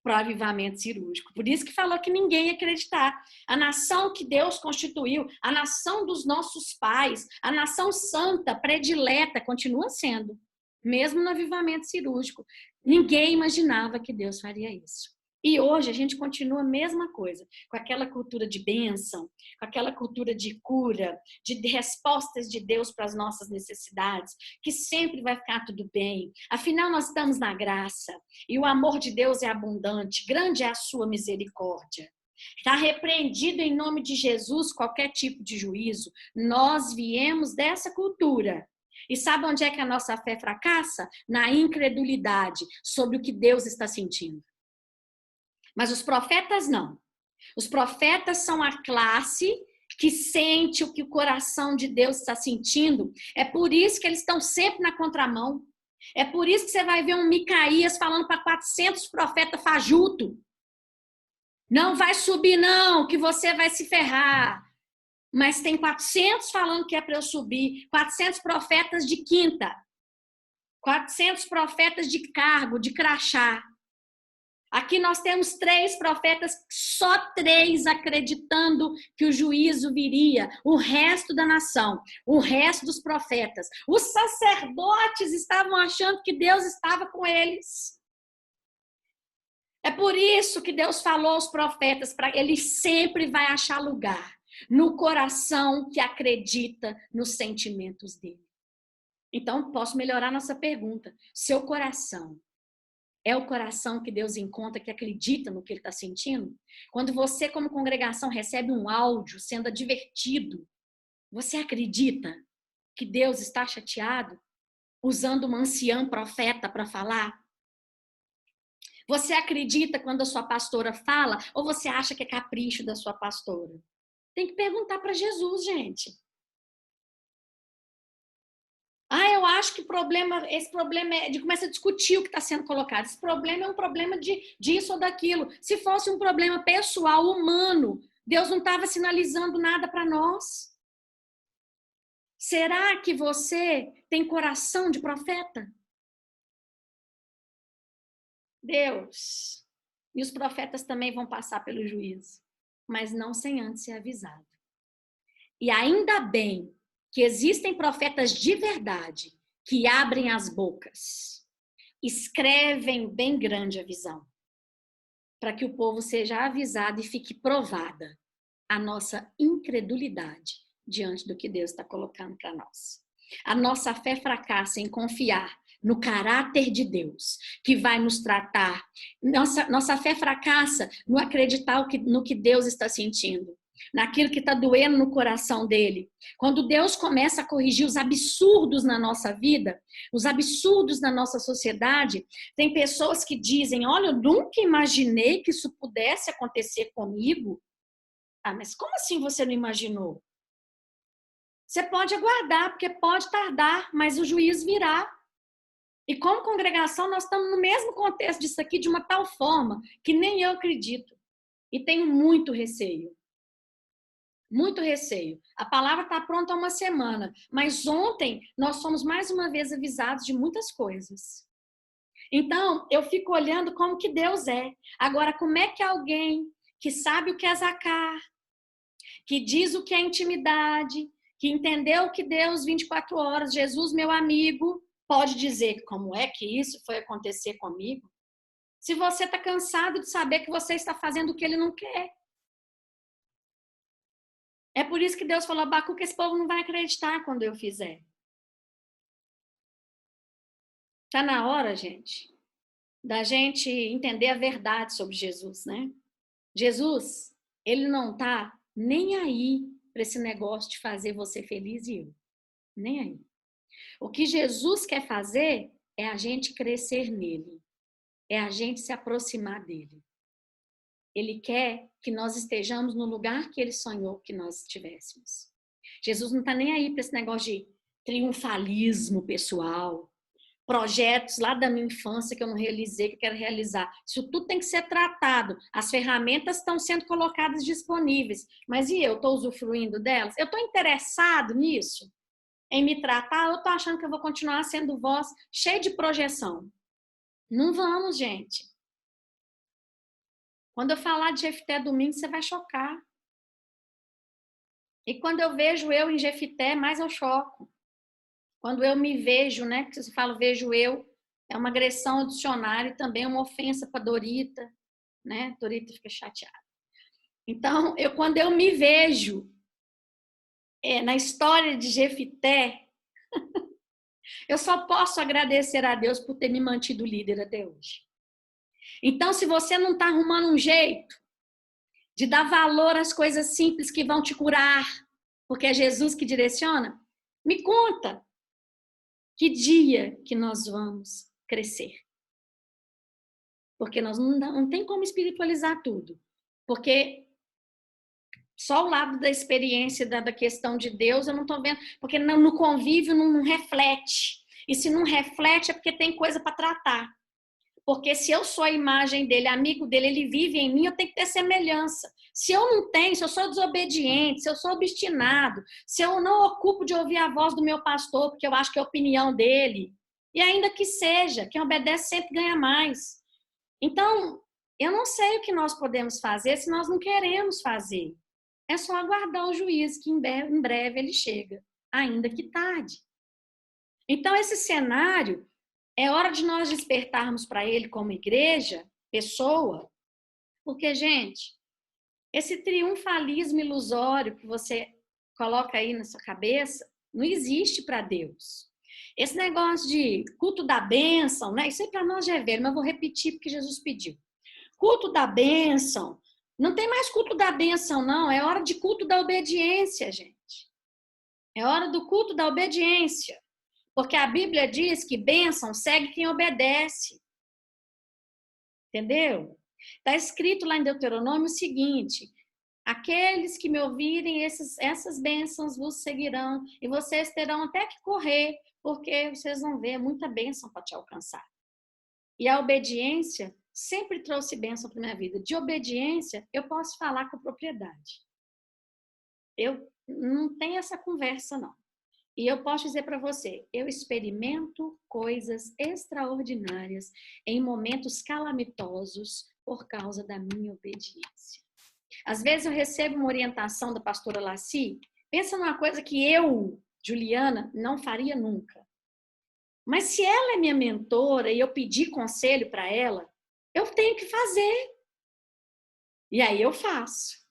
para o avivamento cirúrgico. Por isso que falou que ninguém ia acreditar. A nação que Deus constituiu, a nação dos nossos pais, a nação santa, predileta, continua sendo, mesmo no avivamento cirúrgico. Ninguém imaginava que Deus faria isso. E hoje a gente continua a mesma coisa, com aquela cultura de bênção, com aquela cultura de cura, de respostas de Deus para as nossas necessidades, que sempre vai ficar tudo bem. Afinal, nós estamos na graça e o amor de Deus é abundante, grande é a sua misericórdia. Está repreendido em nome de Jesus qualquer tipo de juízo. Nós viemos dessa cultura. E sabe onde é que a nossa fé fracassa? Na incredulidade sobre o que Deus está sentindo. Mas os profetas não. Os profetas são a classe que sente o que o coração de Deus está sentindo. É por isso que eles estão sempre na contramão. É por isso que você vai ver um Micaías falando para 400 profetas fajuto. Não vai subir não, que você vai se ferrar. Mas tem 400 falando que é para eu subir. 400 profetas de quinta. 400 profetas de cargo, de crachá. Aqui nós temos 3 profetas, só 3 acreditando que o juízo viria. O resto da nação, o resto dos profetas. Os sacerdotes estavam achando que Deus estava com eles. É por isso que Deus falou aos profetas, para ele sempre vai achar lugar no coração que acredita nos sentimentos dele. Então, posso melhorar nossa pergunta. Seu coração é o coração que Deus encontra, que acredita no que ele está sentindo? Quando você, como congregação, recebe um áudio sendo advertido, você acredita que Deus está chateado, usando uma anciã profeta para falar? Você acredita quando a sua pastora fala, ou você acha que é capricho da sua pastora? Tem que perguntar para Jesus, gente. Eu acho que esse problema é de começar a discutir o que está sendo colocado. Esse problema é um problema disso ou daquilo. Se fosse um problema pessoal, humano, Deus não estava sinalizando nada para nós. Será que você tem coração de profeta? Deus. E os profetas também vão passar pelo juízo, mas não sem antes ser avisado. E ainda bem que existem profetas de verdade que abrem as bocas, escrevem bem grande a visão, para que o povo seja avisado e fique provada a nossa incredulidade diante do que Deus está colocando para nós. A nossa fé fracassa em confiar no caráter de Deus, que vai nos tratar. Nossa fé fracassa no acreditar no que Deus está sentindo, naquilo que está doendo no coração dele. Quando Deus começa a corrigir os absurdos na nossa vida, os absurdos na nossa sociedade, tem pessoas que dizem: olha, eu nunca imaginei que isso pudesse acontecer comigo. Mas como assim você não imaginou? Você pode aguardar, porque pode tardar, mas o juízo virá. E como congregação, nós estamos no mesmo contexto disso aqui, de uma tal forma que nem eu acredito. E tenho muito receio. Muito receio. A palavra está pronta há uma semana, mas ontem nós fomos mais uma vez avisados de muitas coisas. Então, eu fico olhando como que Deus é. Agora, como é que alguém que sabe o que é zacar, que diz o que é intimidade, que entendeu que Deus 24 horas, Jesus meu amigo, pode dizer como é que isso foi acontecer comigo? Se você está cansado de saber que você está fazendo o que ele não quer. É por isso que Deus falou, Abacuque, esse povo não vai acreditar quando eu fizer. Está na hora, gente, da gente entender a verdade sobre Jesus, né? Jesus, ele não está nem aí para esse negócio de fazer você feliz e eu. Nem aí. O que Jesus quer fazer é a gente crescer nele. É a gente se aproximar dele. Ele quer que nós estejamos no lugar que ele sonhou que nós estivéssemos. Jesus não está nem aí para esse negócio de triunfalismo pessoal, projetos lá da minha infância que eu não realizei, que eu quero realizar. Isso tudo tem que ser tratado. As ferramentas estão sendo colocadas disponíveis. Mas e eu? Estou usufruindo delas? Eu estou interessado nisso? Em me tratar? Eu estou achando que eu vou continuar sendo voz cheia de projeção. Não vamos, gente. Quando eu falar de Jefté domingo, você vai chocar. E quando eu vejo eu em Jefté, mais eu choco. Quando eu me vejo, né? Que você fala, vejo eu, é uma agressão ao dicionário e também uma ofensa para Dorita, né? Dorita fica chateada. Então, quando eu me vejo na história de Jefté, eu só posso agradecer a Deus por ter me mantido líder até hoje. Então, se você não está arrumando um jeito de dar valor às coisas simples que vão te curar, porque é Jesus que direciona, me conta que dia que nós vamos crescer. Porque nós não tem como espiritualizar tudo. Porque só o lado da experiência, da questão de Deus, eu não estou vendo. Porque no convívio não reflete. E se não reflete é porque tem coisa para tratar. Porque se eu sou a imagem dele, amigo dele, ele vive em mim, eu tenho que ter semelhança. Se eu não tenho, se eu sou desobediente, se eu sou obstinado, se eu não ocupo de ouvir a voz do meu pastor, porque eu acho que é a opinião dele, e ainda que seja, quem obedece sempre ganha mais. Então, eu não sei o que nós podemos fazer se nós não queremos fazer. É só aguardar o juiz, que em breve ele chega, ainda que tarde. Então, esse cenário, é hora de nós despertarmos para ele como igreja, pessoa, porque, gente, esse triunfalismo ilusório que você coloca aí na sua cabeça não existe para Deus. Esse negócio de culto da bênção, né? Isso aí para nós já é velho, mas eu vou repetir porque Jesus pediu. Culto da bênção. Não tem mais culto da bênção, não. É hora de culto da obediência, gente. É hora do culto da obediência. Porque a Bíblia diz que bênção segue quem obedece. Entendeu? Está escrito lá em Deuteronômio o seguinte: aqueles que me ouvirem, essas bênçãos vos seguirão, e vocês terão até que correr, porque vocês vão ver muita bênção para te alcançar. E a obediência sempre trouxe bênção para minha vida. De obediência, eu posso falar com propriedade. Eu não tenho essa conversa, não. E eu posso dizer para você, eu experimento coisas extraordinárias em momentos calamitosos por causa da minha obediência. Às vezes eu recebo uma orientação da pastora Laci, pensa numa coisa que eu, Juliana, não faria nunca. Mas se ela é minha mentora e eu pedir conselho para ela, eu tenho que fazer. E aí eu faço.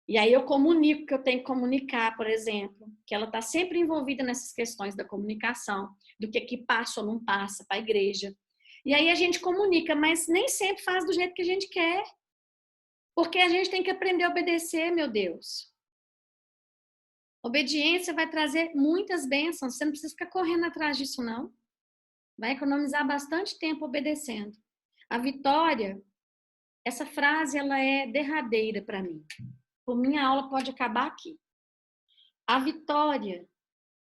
E aí eu comunico o que eu tenho que comunicar, por exemplo, que ela está sempre envolvida nessas questões da comunicação, do que passa ou não passa para a igreja. E aí a gente comunica, mas nem sempre faz do jeito que a gente quer. Porque a gente tem que aprender a obedecer, meu Deus. Obediência vai trazer muitas bênçãos. Você não precisa ficar correndo atrás disso, não. Vai economizar bastante tempo obedecendo. A vitória, essa frase, ela é derradeira para mim. Por minha aula pode acabar aqui. A vitória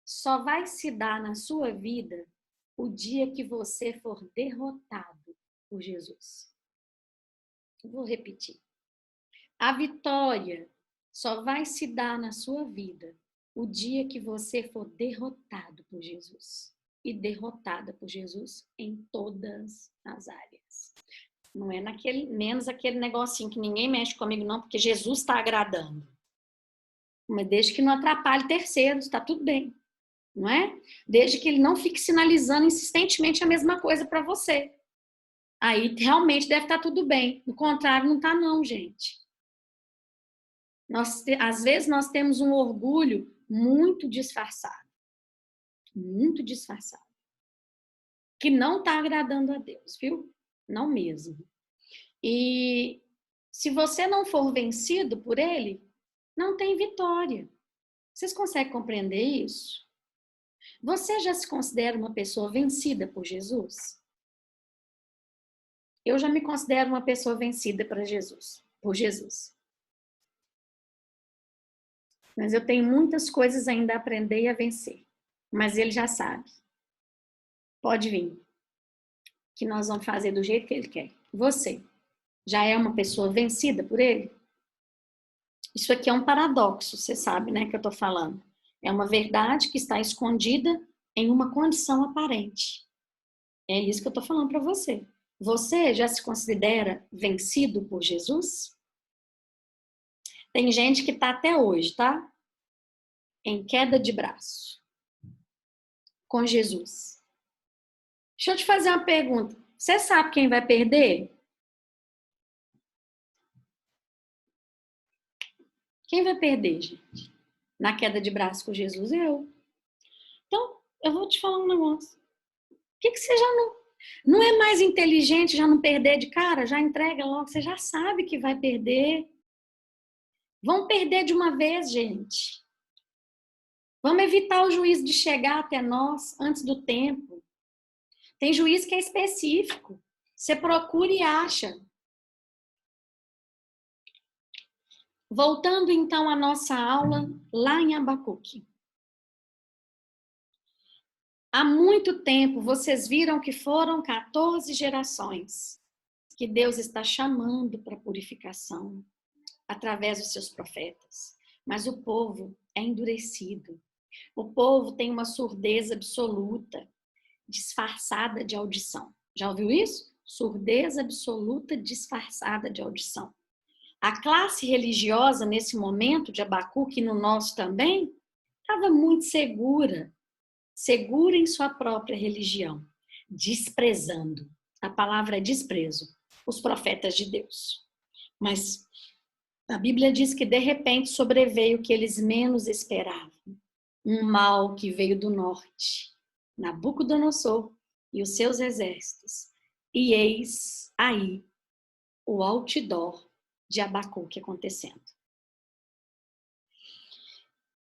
só vai se dar na sua vida o dia que você for derrotado por Jesus. Vou repetir. A vitória só vai se dar na sua vida o dia que você for derrotado por Jesus. E derrotada por Jesus em todas as áreas. Não é menos aquele negocinho que ninguém mexe comigo não, porque Jesus está agradando. Mas desde que não atrapalhe terceiros, está tudo bem. Não é? Desde que ele não fique sinalizando insistentemente a mesma coisa para você. Aí realmente deve estar tudo bem. Do contrário, não está não, gente. Às vezes nós temos um orgulho muito disfarçado. Muito disfarçado. Que não está agradando a Deus, viu? Não mesmo. E se você não for vencido por ele, não tem vitória. Vocês conseguem compreender isso? Você já se considera uma pessoa vencida por Jesus? Eu já me considero uma pessoa vencida por Jesus. Mas eu tenho muitas coisas ainda a aprender e a vencer. Mas ele já sabe. Pode vir. Que nós vamos fazer do jeito que ele quer. Você já é uma pessoa vencida por ele? Isso aqui é um paradoxo, você sabe, né, que eu tô falando. É uma verdade que está escondida em uma condição aparente. É isso que eu tô falando para você. Você já se considera vencido por Jesus? Tem gente que tá até hoje, tá? Em queda de braço. Com Jesus. Deixa eu te fazer uma pergunta. Você sabe quem vai perder? Quem vai perder, gente? Na queda de braço com Jesus? Eu. Então, eu vou te falar um negócio. Por que você já não é mais inteligente já não perder de cara? Já entrega logo, você já sabe que vai perder. Vão perder de uma vez, gente. Vamos evitar o juízo de chegar até nós antes do tempo. Tem juízo que é específico. Você procura e acha. Voltando então à nossa aula lá em Abacuque. Há muito tempo vocês viram que foram 14 gerações que Deus está chamando para purificação através dos seus profetas. Mas o povo é endurecido. O povo tem uma surdez absoluta, disfarçada de audição. Já ouviu isso? Surdez absoluta disfarçada de audição. A classe religiosa, nesse momento de Abacuque e no nosso também, estava muito segura em sua própria religião, desprezando, a palavra é desprezo, os profetas de Deus. Mas a Bíblia diz que de repente sobreveio o que eles menos esperavam, um mal que veio do norte, Nabucodonosor e os seus exércitos. E eis aí o outdoor de Abacuque acontecendo.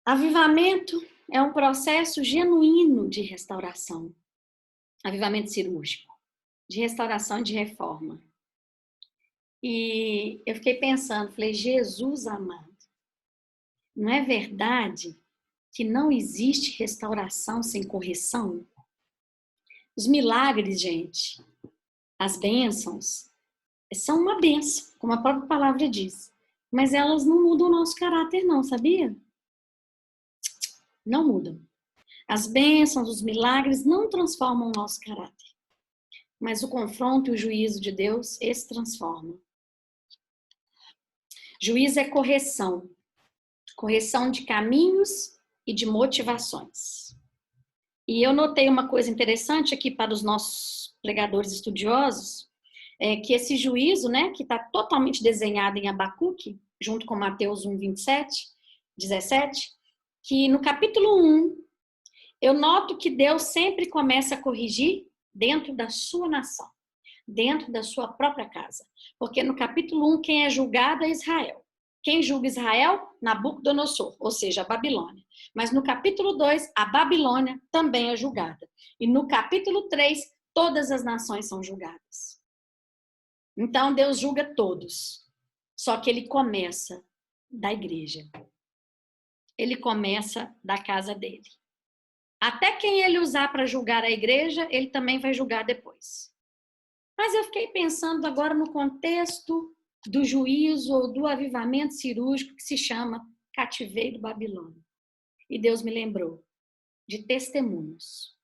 Avivamento é um processo genuíno de restauração. Avivamento cirúrgico, de restauração e de reforma. E eu fiquei pensando, falei, Jesus amado, não é verdade que não existe restauração sem correção? Os milagres, gente, as bênçãos, são uma bênção, como a própria palavra diz. Mas elas não mudam o nosso caráter não, sabia? Não mudam. As bênçãos, os milagres não transformam o nosso caráter. Mas o confronto e o juízo de Deus, esse transforma. Juízo é correção. Correção de caminhos e de motivações. E eu notei uma coisa interessante aqui para os nossos pregadores estudiosos, é que esse juízo, né, que está totalmente desenhado em Abacuque, junto com Mateus 1, 17, que no capítulo 1, eu noto que Deus sempre começa a corrigir dentro da sua nação, dentro da sua própria casa. Porque no capítulo 1, quem é julgado é Israel. Quem julga Israel? Nabucodonosor, ou seja, a Babilônia. Mas no capítulo 2, a Babilônia também é julgada. E no capítulo 3, todas as nações são julgadas. Então Deus julga todos. Só que ele começa da igreja. Ele começa da casa dele. Até quem ele usar para julgar a igreja, ele também vai julgar depois. Mas eu fiquei pensando agora no contexto do juízo ou do avivamento cirúrgico que se chama cativeiro babilônico. E Deus me lembrou de testemunhos,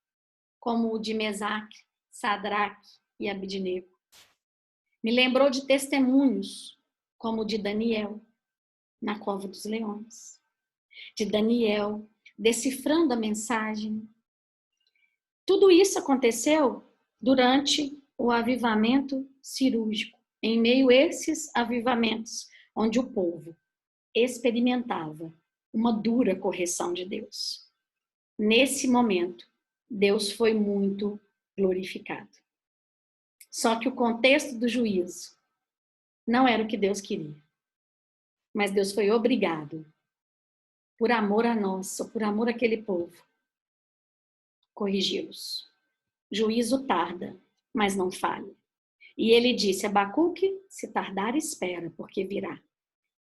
como o de Mesaque, Sadraque e Abednego. Me lembrou de testemunhos, como o de Daniel, na cova dos leões. De Daniel, decifrando a mensagem. Tudo isso aconteceu durante o avivamento cirúrgico. Em meio a esses avivamentos, onde o povo experimentava uma dura correção de Deus. Nesse momento, Deus foi muito glorificado. Só que o contexto do juízo não era o que Deus queria. Mas Deus foi obrigado, por amor a nós, ou por amor àquele povo, corrigi-los. Juízo tarda, mas não falha. E ele disse, Abacuque, se tardar, espera, porque virá.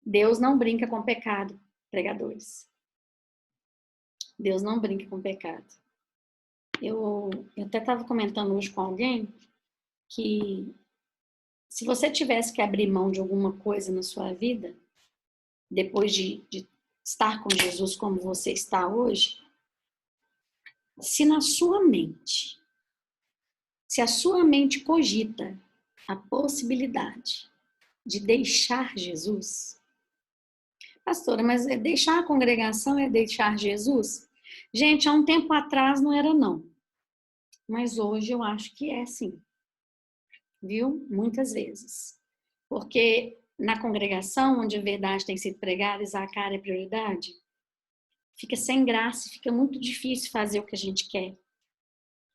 Deus não brinca com pecado, pregadores. Deus não brinca com pecado. Eu até estava comentando hoje com alguém que se você tivesse que abrir mão de alguma coisa na sua vida, depois de estar com Jesus como você está hoje, se na sua mente, se a sua mente cogita a possibilidade de deixar Jesus, pastora, mas deixar a congregação é deixar Jesus? Gente, há um tempo atrás não era não, mas hoje eu acho que é sim, viu? Muitas vezes, porque na congregação onde a verdade tem sido pregada, Isacar é prioridade, fica sem graça, fica muito difícil fazer o que a gente quer.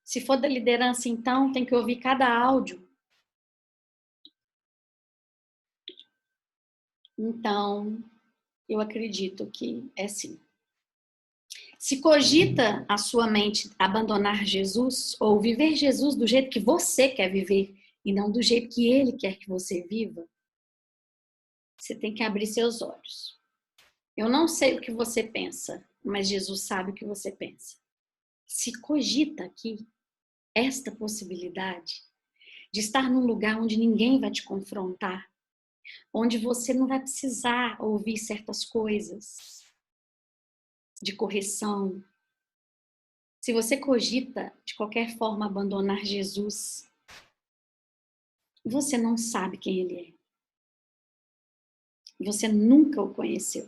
Se for da liderança, então, tem que ouvir cada áudio. Então, eu acredito que é sim. Se cogita a sua mente abandonar Jesus ou viver Jesus do jeito que você quer viver e não do jeito que Ele quer que você viva, você tem que abrir seus olhos. Eu não sei o que você pensa, mas Jesus sabe o que você pensa. Se cogita aqui esta possibilidade de estar num lugar onde ninguém vai te confrontar, onde você não vai precisar ouvir certas coisas de correção. Se você cogita, de qualquer forma, abandonar Jesus, você não sabe quem Ele é. Você nunca o conheceu.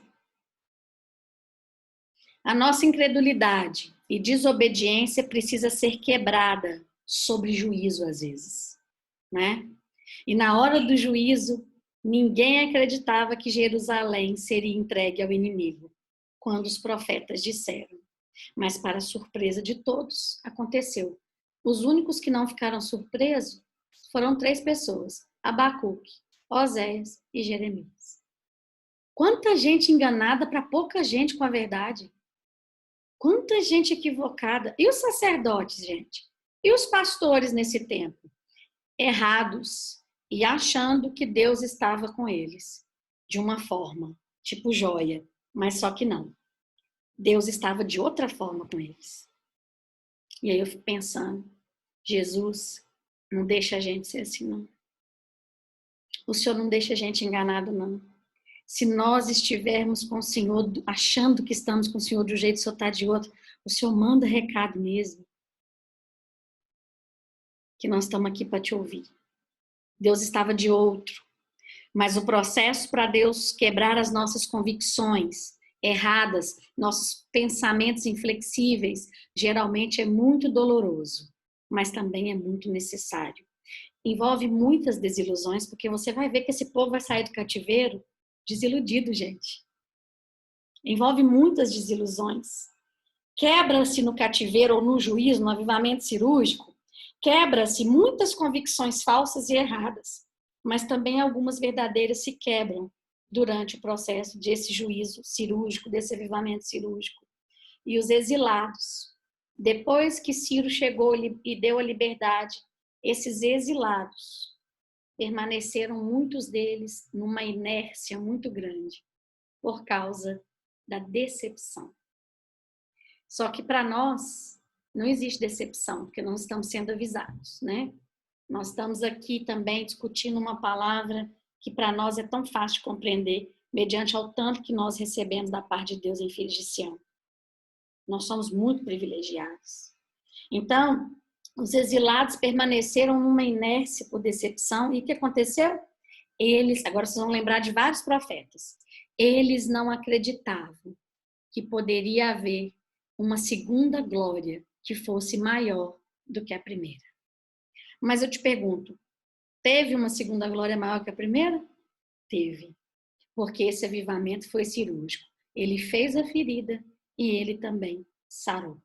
A nossa incredulidade e desobediência precisa ser quebrada sob juízo, às vezes, né? E na hora do juízo, ninguém acreditava que Jerusalém seria entregue ao inimigo, quando os profetas disseram. Mas, para a surpresa de todos, aconteceu. Os únicos que não ficaram surpresos foram 3 pessoas: Abacuque, Oséias e Jeremias. Quanta gente enganada para pouca gente com a verdade. Quanta gente equivocada. E os sacerdotes, gente? E os pastores nesse tempo? Errados e achando que Deus estava com eles. De uma forma, tipo joia, mas só que não. Deus estava de outra forma com eles. E aí eu fico pensando, Jesus não deixa a gente ser assim, não. O Senhor não deixa a gente enganado, não. Se nós estivermos com o Senhor, achando que estamos com o Senhor de um jeito e o Senhor está de outro, o Senhor manda recado mesmo. Que nós estamos aqui para te ouvir. Deus estava de outro. Mas o processo para Deus quebrar as nossas convicções erradas, nossos pensamentos inflexíveis, geralmente é muito doloroso, mas também é muito necessário. Envolve muitas desilusões, porque você vai ver que esse povo vai sair do cativeiro desiludido, gente. Envolve muitas desilusões. Quebra-se no cativeiro ou no juízo, no avivamento cirúrgico, quebra-se muitas convicções falsas e erradas, mas também algumas verdadeiras se quebram durante o processo desse juízo cirúrgico, desse avivamento cirúrgico. E os exilados, depois que Ciro chegou e deu a liberdade, esses exilados permaneceram, muitos deles, numa inércia muito grande, por causa da decepção. Só que para nós não existe decepção, porque não estamos sendo avisados, né? Nós estamos aqui também discutindo uma palavra que para nós é tão fácil de compreender, mediante ao tanto que nós recebemos da parte de Deus em filhos de Sião. Nós somos muito privilegiados. Então, os exilados permaneceram numa inércia por decepção. E o que aconteceu? Eles, agora vocês vão lembrar de vários profetas, eles não acreditavam que poderia haver uma segunda glória que fosse maior do que a primeira. Mas eu te pergunto, teve uma segunda glória maior que a primeira? Teve. Porque esse avivamento foi cirúrgico. Ele fez a ferida e ele também sarou.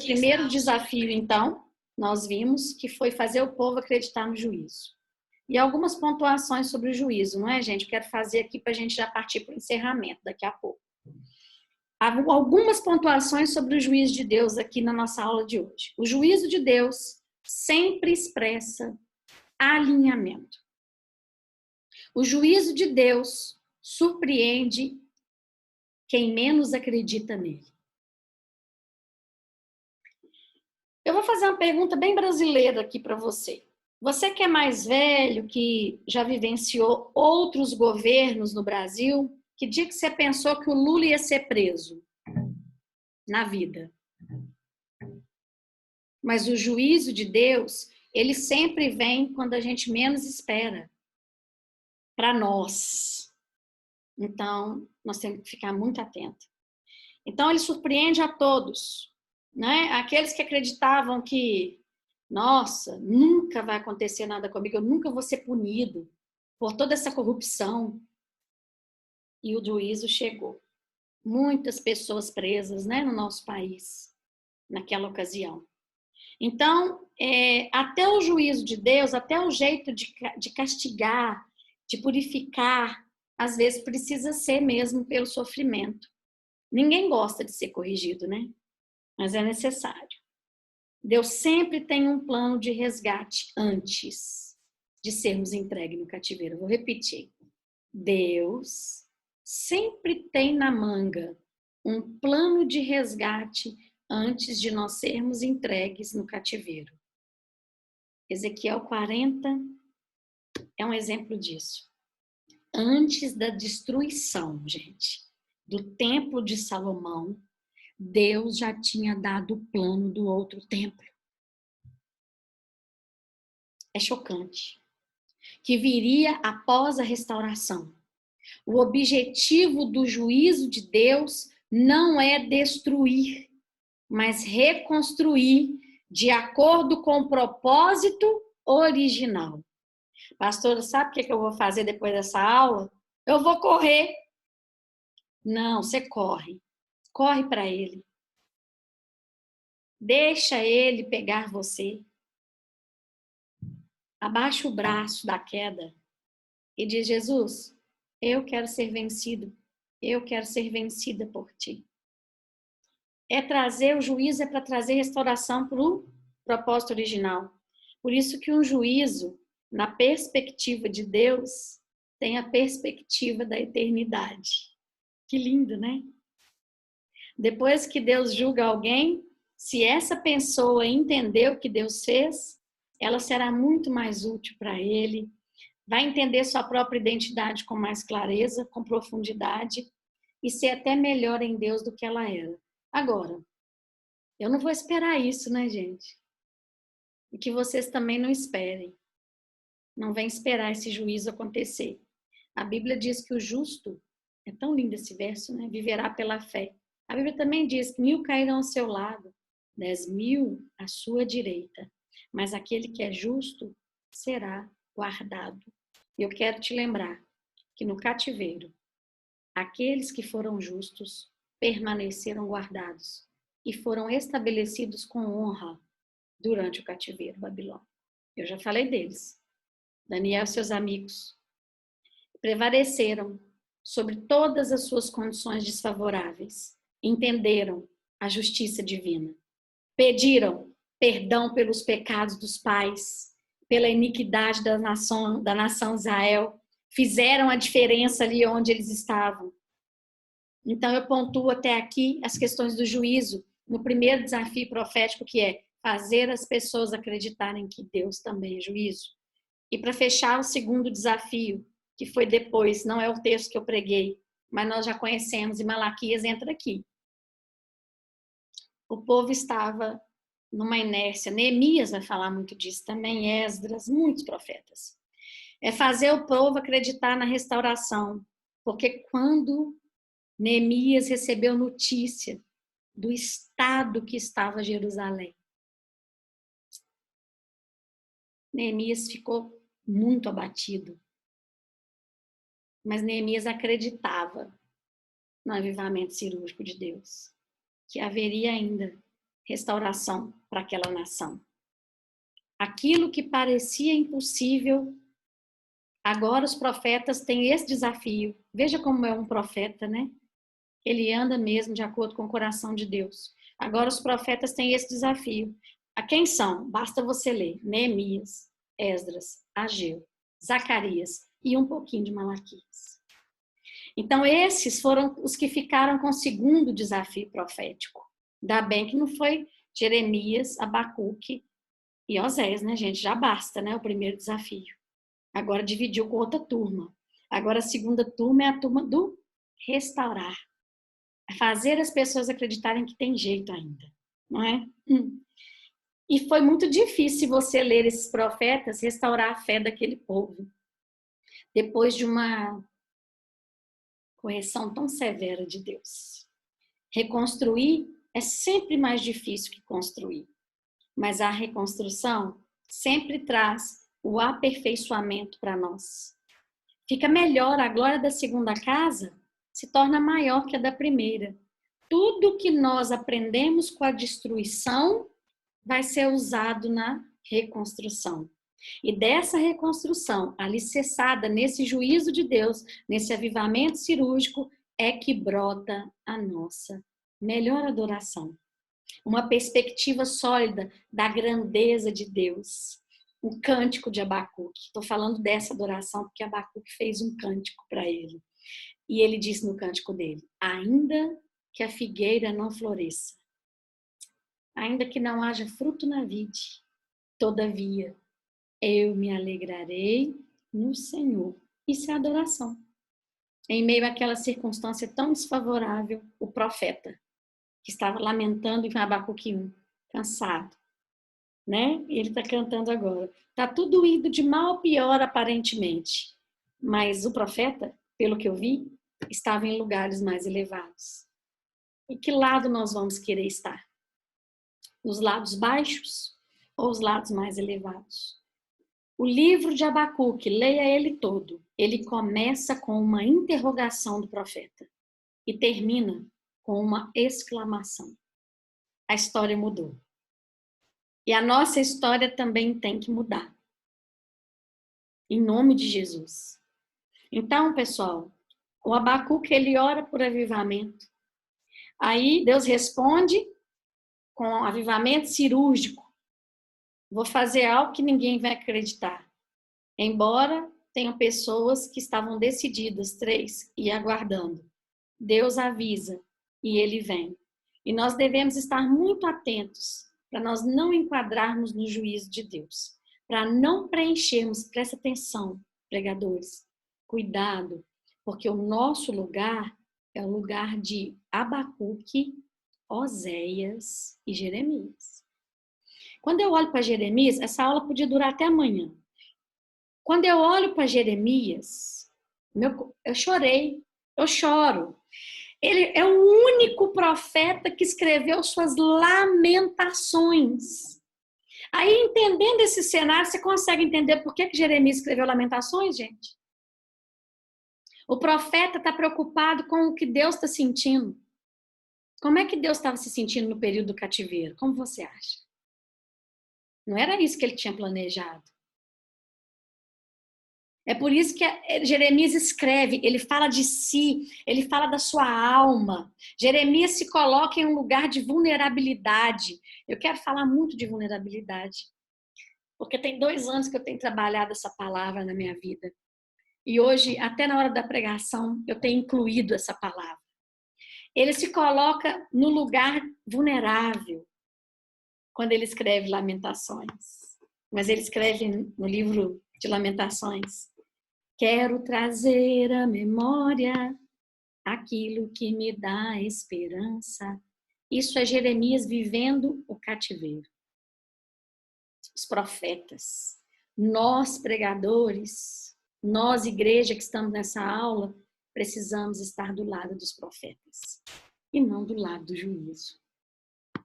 Primeiro desafio, então, nós vimos que foi fazer o povo acreditar no juízo. E algumas pontuações sobre o juízo, não é, gente? Eu quero fazer aqui para a gente já partir para o encerramento daqui a pouco. Algumas pontuações sobre o juízo de Deus aqui na nossa aula de hoje. O juízo de Deus sempre expressa alinhamento. O juízo de Deus surpreende quem menos acredita nele. Eu vou fazer uma pergunta bem brasileira aqui para você. Você que é mais velho, que já vivenciou outros governos no Brasil, que dia que você pensou que o Lula ia ser preso na vida? Mas o juízo de Deus, ele sempre vem quando a gente menos espera. Para nós. Então, nós temos que ficar muito atentos. Então, ele surpreende a todos, né? Aqueles que acreditavam que, nossa, nunca vai acontecer nada comigo, eu nunca vou ser punido por toda essa corrupção. E o juízo chegou. Muitas pessoas presas, né, no nosso país, naquela ocasião. Então, até o juízo de Deus, até o jeito de castigar, de purificar, às vezes precisa ser mesmo pelo sofrimento. Ninguém gosta de ser corrigido, né? Mas é necessário. Deus sempre tem um plano de resgate antes de sermos entregues no cativeiro. Eu vou repetir. Deus sempre tem na manga um plano de resgate antes de nós sermos entregues no cativeiro. Ezequiel 40 é um exemplo disso. Antes da destruição, gente, do templo de Salomão, Deus já tinha dado o plano do outro templo. É chocante. Que viria após a restauração. O objetivo do juízo de Deus não é destruir, mas reconstruir de acordo com o propósito original. Pastora, sabe o que eu vou fazer depois dessa aula? Eu vou correr. Não, você corre. Corre para ele. Deixa ele pegar você. Abaixa o braço da queda e diz: Jesus, eu quero ser vencido. Eu quero ser vencida por ti. O juízo é para trazer restauração para o propósito original. Por isso que um juízo, na perspectiva de Deus, tem a perspectiva da eternidade. Que lindo, né? Depois que Deus julga alguém, se essa pessoa entender o que Deus fez, ela será muito mais útil para ele, vai entender sua própria identidade com mais clareza, com profundidade, e ser até melhor em Deus do que ela era. Agora, eu não vou esperar isso, né, gente? E que vocês também não esperem. Não vem esperar esse juízo acontecer. A Bíblia diz que o justo, é tão lindo esse verso, né? Viverá pela fé. A Bíblia também diz que 1000 cairão ao seu lado, 10.000 à sua direita, mas aquele que é justo será guardado. E eu quero te lembrar que no cativeiro, aqueles que foram justos permaneceram guardados e foram estabelecidos com honra durante o cativeiro babilônico. Eu já falei deles. Daniel e seus amigos prevaleceram sobre todas as suas condições desfavoráveis, entenderam a justiça divina, pediram perdão pelos pecados dos pais, pela iniquidade da nação Israel, fizeram a diferença ali onde eles estavam. Então eu pontuo até aqui as questões do juízo, no primeiro desafio profético, que é fazer as pessoas acreditarem que Deus também é juízo. E para fechar o segundo desafio, que foi depois, não é o texto que eu preguei, mas nós já conhecemos, e Malaquias entra aqui. O povo estava numa inércia. Neemias vai falar muito disso também, Esdras, muitos profetas. É fazer o povo acreditar na restauração, porque quando Neemias recebeu notícia do estado que estava Jerusalém, Neemias ficou muito abatido. Mas Neemias acreditava no avivamento cirúrgico de Deus, que haveria ainda restauração para aquela nação. Aquilo que parecia impossível, agora os profetas têm esse desafio. Veja como é um profeta, né? Ele anda mesmo de acordo com o coração de Deus. Agora os profetas têm esse desafio. A quem são? Basta você ler. Neemias, Esdras, Ageu, Zacarias e um pouquinho de Malaquias. Então esses foram os que ficaram com o segundo desafio profético. Ainda bem que não foi Jeremias, Abacuque e Oséias, né, gente? Já basta, né, o primeiro desafio. Agora dividiu com outra turma. Agora a segunda turma é a turma do restaurar. É fazer as pessoas acreditarem que tem jeito ainda, não é? E foi muito difícil você ler esses profetas restaurar a fé daquele povo. Depois de uma correção tão severa de Deus. Reconstruir é sempre mais difícil que construir. Mas a reconstrução sempre traz o aperfeiçoamento para nós. Fica melhor, a glória da segunda casa se torna maior que a da primeira. Tudo que nós aprendemos com a destruição vai ser usado na reconstrução. E dessa reconstrução, alicerçada nesse juízo de Deus, nesse avivamento cirúrgico, é que brota a nossa melhor adoração. Uma perspectiva sólida da grandeza de Deus. Um cântico de Abacuque. Estou falando dessa adoração porque Abacuque fez um cântico para ele. E ele disse no cântico dele: ainda que a figueira não floresça, ainda que não haja fruto na vide, todavia eu me alegrarei no Senhor. Isso é adoração. Em meio àquela circunstância tão desfavorável, o profeta, que estava lamentando em Abacuque 1, cansado, né? Ele está cantando agora. Está tudo indo de mal a pior, aparentemente. Mas o profeta, pelo que eu vi, estava em lugares mais elevados. E que lado nós vamos querer estar? Os lados baixos ou os lados mais elevados? O livro de Abacuque, leia ele todo. Ele começa com uma interrogação do profeta e termina com uma exclamação. A história mudou. E a nossa história também tem que mudar. Em nome de Jesus. Então, pessoal, o Abacuque, ele ora por avivamento. Aí Deus responde com avivamento cirúrgico. Vou fazer algo que ninguém vai acreditar. Embora tenham pessoas que estavam decididas, 3, e aguardando. Deus avisa e ele vem. E nós devemos estar muito atentos para nós não enquadrarmos no juízo de Deus. Para não preenchermos, presta atenção, pregadores, cuidado, porque o nosso lugar é o lugar de Abacuque, Oséias e Jeremias. Quando eu olho para Jeremias, essa aula podia durar até amanhã. Quando eu olho para Jeremias, eu chorei, eu choro. Ele é o único profeta que escreveu suas lamentações. Aí, entendendo esse cenário, você consegue entender por que Jeremias escreveu Lamentações, gente? O profeta está preocupado com o que Deus está sentindo. Como é que Deus estava se sentindo no período do cativeiro? Como você acha? Não era isso que ele tinha planejado. É por isso que Jeremias escreve, ele fala de si, ele fala da sua alma. Jeremias se coloca em um lugar de vulnerabilidade. Eu quero falar muito de vulnerabilidade, porque tem 2 anos que eu tenho trabalhado essa palavra na minha vida. E hoje, até na hora da pregação, eu tenho incluído essa palavra. Ele se coloca no lugar vulnerável quando ele escreve Lamentações. Mas ele escreve no livro de Lamentações. Quero trazer à memória aquilo que me dá esperança. Isso é Jeremias vivendo o cativeiro. Os profetas. Nós, pregadores, nós, igreja que estamos nessa aula, precisamos estar do lado dos profetas e não do lado do juízo.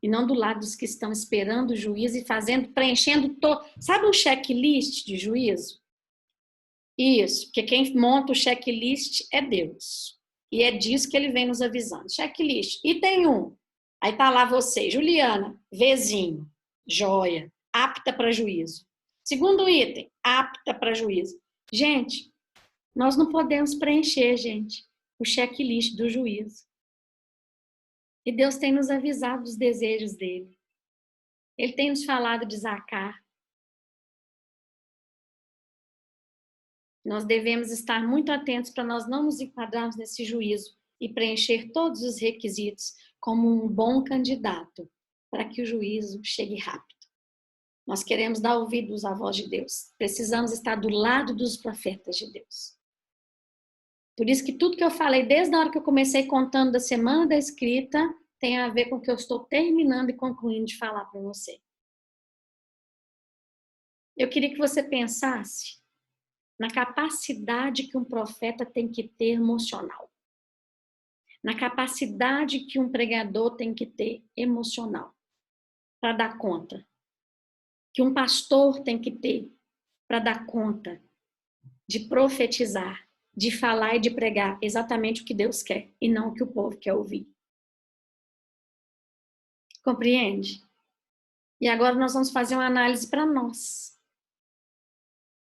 E não do lado dos que estão esperando o juízo e preenchendo todo. Sabe um checklist de juízo? Isso, porque quem monta o checklist é Deus. E é disso que ele vem nos avisando. Checklist. Item 1. Aí tá lá você, Juliana, Vzinho, joia, apta para juízo. Segundo item, apta para juízo. Gente, nós não podemos preencher, gente, o checklist do juízo. E Deus tem nos avisado dos desejos dele. Ele tem nos falado de Zacar. Nós devemos estar muito atentos para nós não nos enquadrarmos nesse juízo e preencher todos os requisitos como um bom candidato para que o juízo chegue rápido. Nós queremos dar ouvidos à voz de Deus. Precisamos estar do lado dos profetas de Deus. Por isso que tudo que eu falei desde a hora que eu comecei contando da semana da escrita tem a ver com o que eu estou terminando e concluindo de falar para você. Eu queria que você pensasse na capacidade que um profeta tem que ter emocional. Na capacidade que um pregador tem que ter emocional para dar conta. Que um pastor tem que ter para dar conta de profetizar, de falar e de pregar exatamente o que Deus quer e não o que o povo quer ouvir. Compreende? E agora nós vamos fazer uma análise para nós.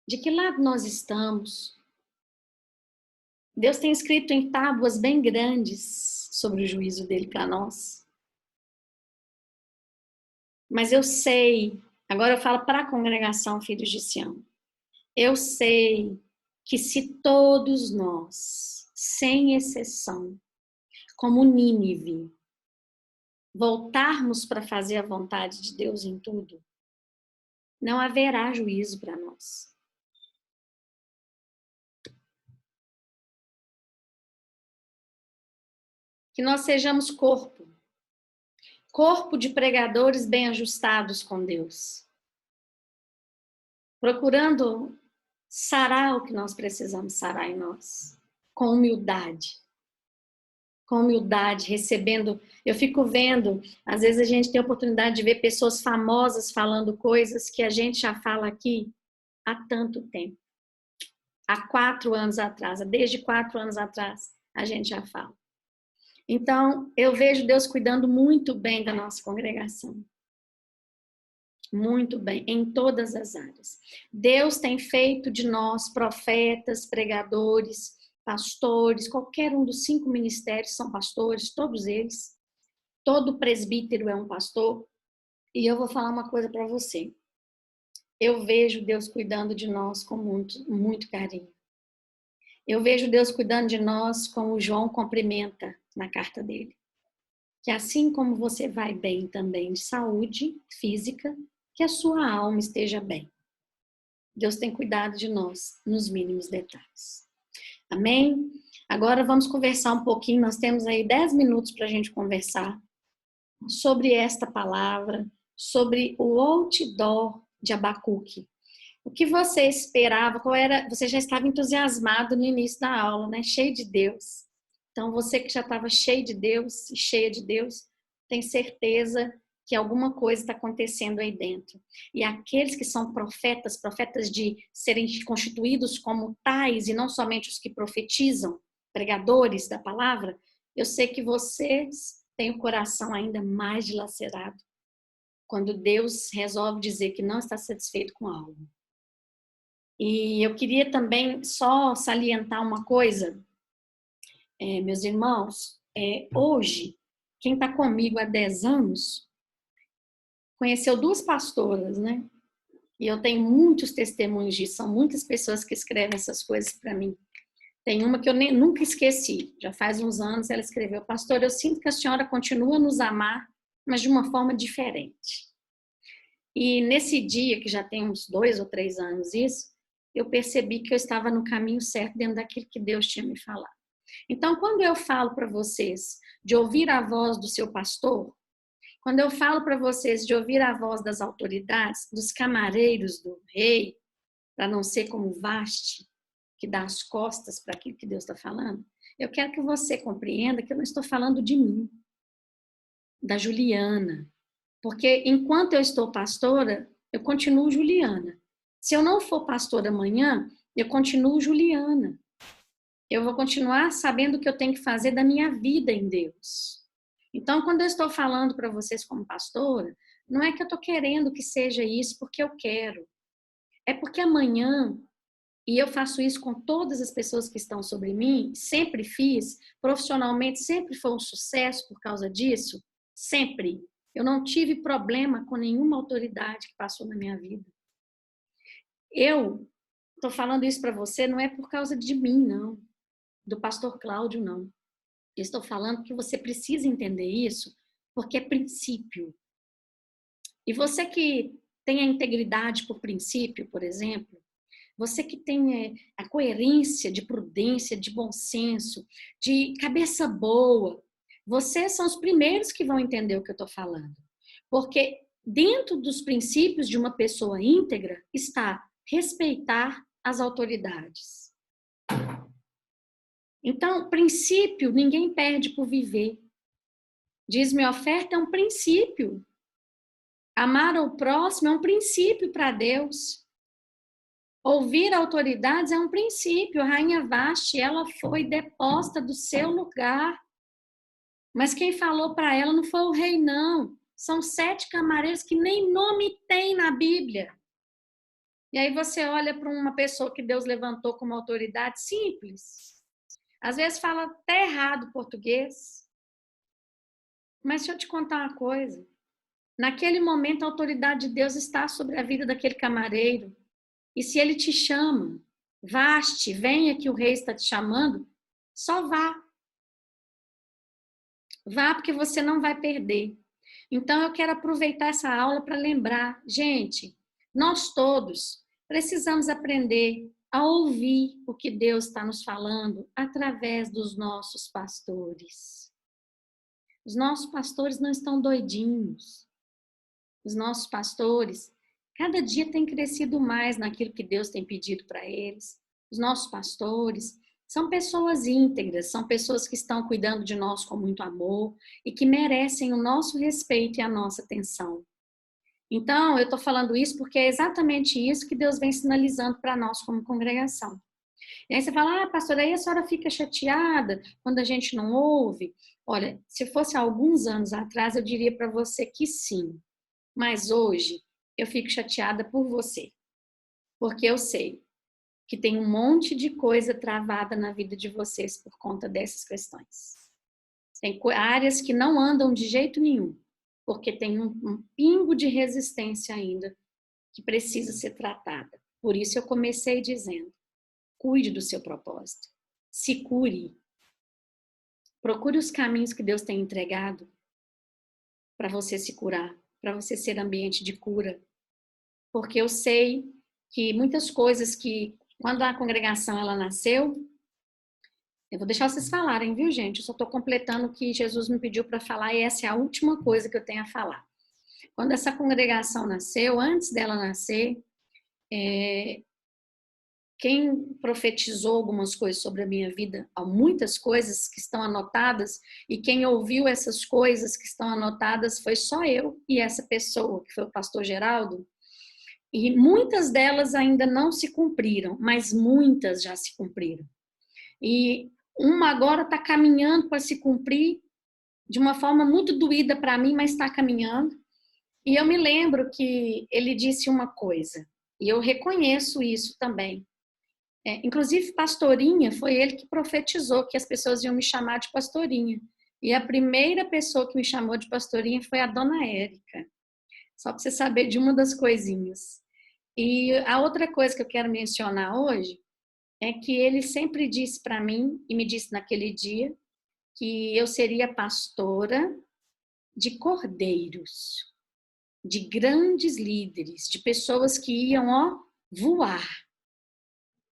De que lado nós estamos? Deus tem escrito em tábuas bem grandes sobre o juízo dele para nós. Mas eu sei, agora eu falo para a congregação Filhos de Sião, eu sei que se todos nós, sem exceção, como Nínive, voltarmos para fazer a vontade de Deus em tudo, não haverá juízo para nós. Que nós sejamos corpo de pregadores bem ajustados com Deus, procurando sarar o que nós precisamos sarar em nós, com humildade, recebendo. Eu fico vendo, às vezes a gente tem a oportunidade de ver pessoas famosas falando coisas que a gente já fala aqui há tanto tempo, há 4 anos atrás, desde 4 anos atrás a gente já fala. Então, eu vejo Deus cuidando muito bem da nossa congregação. Muito bem, em todas as áreas. Deus tem feito de nós profetas, pregadores, pastores, qualquer um dos 5 ministérios são pastores, todos eles. Todo presbítero é um pastor. E eu vou falar uma coisa para você. Eu vejo Deus cuidando de nós com muito, muito carinho. Eu vejo Deus cuidando de nós como o João cumprimenta na carta dele. Que assim como você vai bem também de saúde física, que a sua alma esteja bem. Deus tem cuidado de nós nos mínimos detalhes. Amém? Agora vamos conversar um pouquinho, nós temos aí 10 minutos para a gente conversar sobre esta palavra, sobre o outdoor de Abacuque. O que você esperava? Qual era? Você já estava entusiasmado no início da aula, né? Cheio de Deus. Então, você que já estava cheio de Deus e cheia de Deus, tem certeza que alguma coisa está acontecendo aí dentro. E aqueles que são profetas de serem constituídos como tais, e não somente os que profetizam, pregadores da palavra, eu sei que vocês têm o coração ainda mais dilacerado quando Deus resolve dizer que não está satisfeito com algo. E eu queria também só salientar uma coisa, meus irmãos, hoje, quem está comigo há 10 anos, conheceu 2 pastoras, né? E eu tenho muitos testemunhos disso, são muitas pessoas que escrevem essas coisas para mim. Tem uma que eu nunca esqueci, já faz uns anos ela escreveu: pastor, eu sinto que a senhora continua a nos amar, mas de uma forma diferente. E nesse dia, que já tem uns 2 ou 3 anos isso, eu percebi que eu estava no caminho certo dentro daquilo que Deus tinha me falado. Então, quando eu falo para vocês de ouvir a voz do seu pastor, quando eu falo para vocês de ouvir a voz das autoridades, dos camareiros do rei, para não ser como Vaste, que dá as costas para aquilo que Deus está falando, eu quero que você compreenda que eu não estou falando de mim, da Juliana. Porque enquanto eu estou pastora, eu continuo Juliana. Se eu não for pastora amanhã, eu continuo Juliana. Eu vou continuar sabendo o que eu tenho que fazer da minha vida em Deus. Então, quando eu estou falando para vocês como pastora, não é que eu estou querendo que seja isso porque eu quero. É porque amanhã, e eu faço isso com todas as pessoas que estão sobre mim, sempre fiz, profissionalmente sempre foi um sucesso por causa disso, sempre. Eu não tive problema com nenhuma autoridade que passou na minha vida. Eu estou falando isso para você, não é por causa de mim, não. Do pastor Cláudio, não. Eu estou falando que você precisa entender isso, porque é princípio. E você que tem a integridade por princípio, por exemplo, você que tem a coerência de prudência, de bom senso, de cabeça boa, vocês são os primeiros que vão entender o que eu estou falando. Porque dentro dos princípios de uma pessoa íntegra está respeitar as autoridades. Então, princípio, ninguém perde por viver. Dízimo e oferta é um princípio. Amar ao próximo é um princípio para Deus. Ouvir autoridades é um princípio. A rainha Vasti, ela foi deposta do seu lugar. Mas quem falou para ela não foi o rei, não. São 7 camareiros que nem nome tem na Bíblia. E aí você olha para uma pessoa que Deus levantou como autoridade simples. Às vezes fala até errado o português. Mas deixa eu te contar uma coisa. Naquele momento, a autoridade de Deus está sobre a vida daquele camareiro. E se ele te chama, vaste, venha que o rei está te chamando, só vá. Vá porque você não vai perder. Então, eu quero aproveitar essa aula para lembrar, gente, nós todos precisamos aprender a ouvir o que Deus está nos falando através dos nossos pastores. Os nossos pastores não estão doidinhos. Os nossos pastores, cada dia têm crescido mais naquilo que Deus tem pedido para eles. Os nossos pastores são pessoas íntegras, são pessoas que estão cuidando de nós com muito amor e que merecem o nosso respeito e a nossa atenção. Então, eu estou falando isso porque é exatamente isso que Deus vem sinalizando para nós como congregação. E aí você fala, pastora, aí a senhora fica chateada quando a gente não ouve? Olha, se fosse há alguns anos atrás, eu diria para você que sim. Mas hoje, eu fico chateada por você. Porque eu sei que tem um monte de coisa travada na vida de vocês por conta dessas questões. Tem áreas que não andam de jeito nenhum, porque tem um pingo de resistência ainda que precisa ser tratada. Por isso eu comecei dizendo, cuide do seu propósito, se cure, procure os caminhos que Deus tem entregado para você se curar, para você ser ambiente de cura, porque eu sei que muitas coisas que, quando a congregação ela nasceu, eu vou deixar vocês falarem, viu, gente? Eu só estou completando o que Jesus me pediu para falar e essa é a última coisa que eu tenho a falar. Quando essa congregação nasceu, antes dela nascer, quem profetizou algumas coisas sobre a minha vida, há muitas coisas que estão anotadas, e quem ouviu essas coisas que estão anotadas foi só eu e essa pessoa, que foi o pastor Geraldo, e muitas delas ainda não se cumpriram, mas muitas já se cumpriram. E uma agora está caminhando para se cumprir de uma forma muito doída para mim, mas está caminhando. E eu me lembro que ele disse uma coisa, e eu reconheço isso também. Inclusive, pastorinha, foi ele que profetizou que as pessoas iam me chamar de pastorinha. E a primeira pessoa que me chamou de pastorinha foi a dona Érica. Só para você saber de uma das coisinhas. E a outra coisa que eu quero mencionar hoje é que ele sempre disse para mim, e me disse naquele dia, que eu seria pastora de cordeiros, de grandes líderes, de pessoas que iam, voar.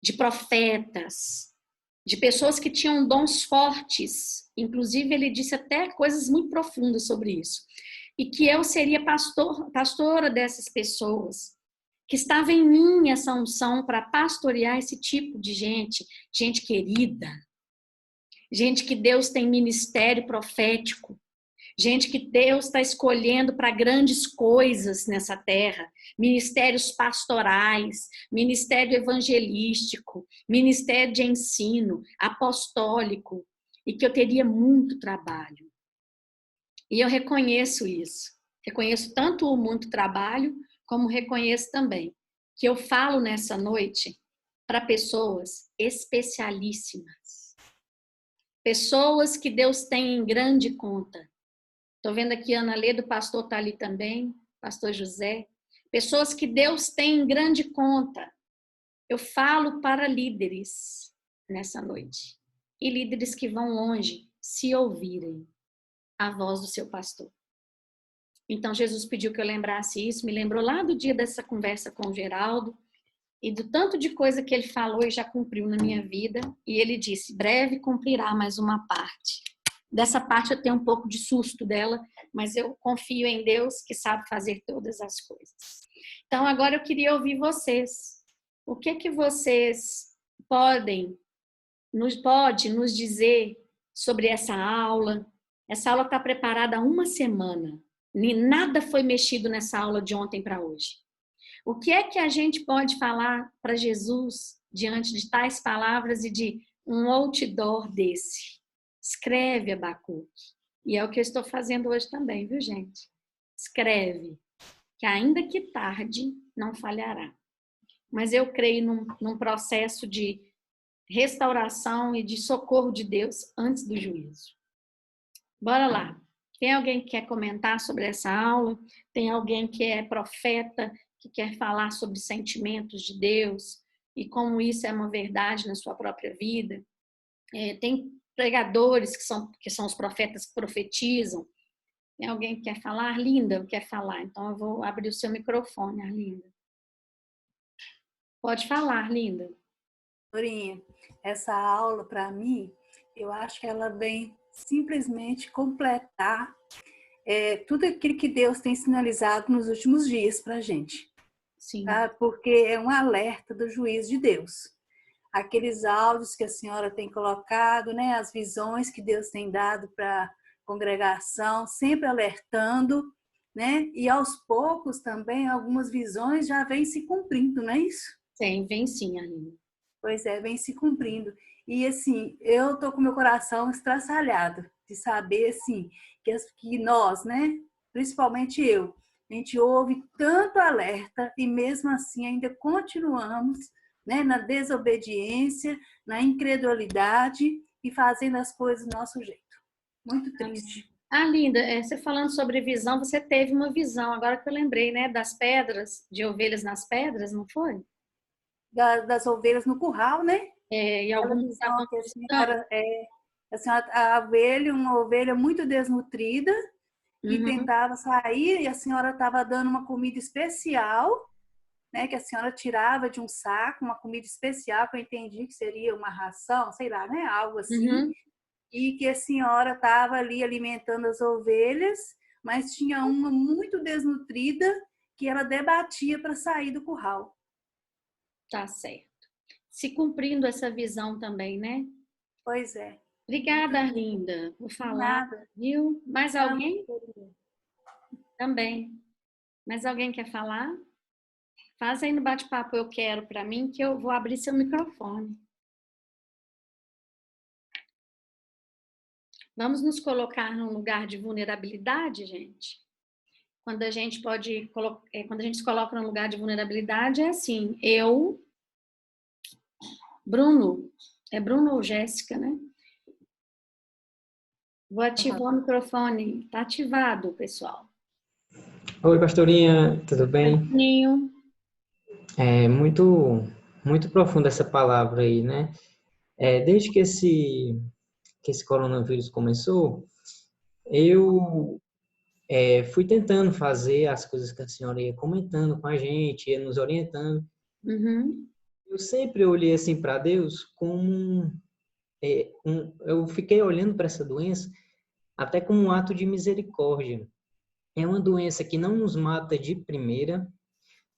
de profetas, de pessoas que tinham dons fortes. Inclusive, ele disse até coisas muito profundas sobre isso. E que eu seria pastora dessas pessoas, que estava em mim essa unção para pastorear esse tipo de gente, gente querida, gente que Deus tem ministério profético, gente que Deus está escolhendo para grandes coisas nessa terra, ministérios pastorais, ministério evangelístico, ministério de ensino, apostólico, e que eu teria muito trabalho. E eu reconheço isso. Reconheço tanto o muito trabalho, como reconheço também que eu falo nessa noite para pessoas especialíssimas. Pessoas que Deus tem em grande conta. Estou vendo aqui a Ana Leda, o pastor está ali também, pastor José. Pessoas que Deus tem em grande conta. Eu falo para líderes nessa noite. E líderes que vão longe, se ouvirem a voz do seu pastor. Então, Jesus pediu que eu lembrasse isso, me lembrou lá do dia dessa conversa com o Geraldo, e do tanto de coisa que ele falou e já cumpriu na minha vida, e ele disse, breve cumprirá mais uma parte. Dessa parte eu tenho um pouco de susto dela, mas eu confio em Deus que sabe fazer todas as coisas. Então, agora eu queria ouvir vocês. O que vocês pode nos dizer sobre essa aula? Essa aula está preparada há uma semana. Nada foi mexido nessa aula de ontem para hoje. O que é que a gente pode falar para Jesus diante de tais palavras e de um outdoor desse? Escreve, Abacuque. E é o que eu estou fazendo hoje também, viu, gente? Escreve, que ainda que tarde, não falhará. Mas eu creio num processo de restauração e de socorro de Deus antes do juízo. Bora lá. Tem alguém que quer comentar sobre essa aula? Tem alguém que é profeta, que quer falar sobre sentimentos de Deus e como isso é uma verdade na sua própria vida? Tem pregadores que são os profetas que profetizam. Tem alguém que quer falar? Arlinda quer falar, então eu vou abrir o seu microfone, Arlinda. Pode falar, Arlinda. Dorinha, essa aula, para mim, eu acho que ela vem simplesmente completar tudo aquilo que Deus tem sinalizado nos últimos dias para a gente. Sim. Tá? Porque é um alerta do juízo de Deus. Aqueles áudios que a senhora tem colocado, né, as visões que Deus tem dado para a congregação, sempre alertando, né? E aos poucos também algumas visões já vêm se cumprindo, não é isso? Sim, vem sim, Arlinda. Pois é, vem se cumprindo. E assim, eu tô com meu coração estraçalhado de saber assim que nós, né, principalmente eu, a gente ouve tanto alerta e mesmo assim ainda continuamos, né, na desobediência, na incredulidade e fazendo as coisas do nosso jeito. Muito triste. Arlinda, você falando sobre visão, você teve uma visão, agora que eu lembrei, né, das pedras, de ovelhas nas pedras, não foi? Das ovelhas no curral, né? E Aquela alguns visão estavam que distantes. a ovelha, uma ovelha muito desnutrida, que Uhum. tentava sair e a senhora estava dando uma comida especial, né? Que a senhora tirava de um saco, uma comida especial, que eu entendi que seria uma ração, sei lá, né? Algo assim. Uhum. E que a senhora estava ali alimentando as ovelhas, mas tinha uma muito desnutrida que ela debatia para sair do curral. Tá certo. Se cumprindo essa visão também, né? Pois é. Obrigada, Arlinda, por De falar, nada. viu? Mais Não, alguém? Também. Mais alguém quer falar? Faz aí no bate-papo eu quero para mim, que eu vou abrir seu microfone. Vamos nos colocar num lugar de vulnerabilidade, gente? Quando a gente quando a gente se coloca num lugar de vulnerabilidade, é assim, Bruno, é Bruno ou Jéssica, né? Vou ativar o microfone. Tá ativado, pessoal. Oi, pastorinha, tudo Oi, bem? Bruninho. É muito profunda essa palavra aí, né? Desde que esse coronavírus começou, eu fui tentando fazer as coisas que a senhora ia comentando com a gente, ia nos orientando. Uhum. eu sempre olhei assim para Deus como eu fiquei olhando para essa doença até como um ato de misericórdia. É uma doença que não nos mata de primeira,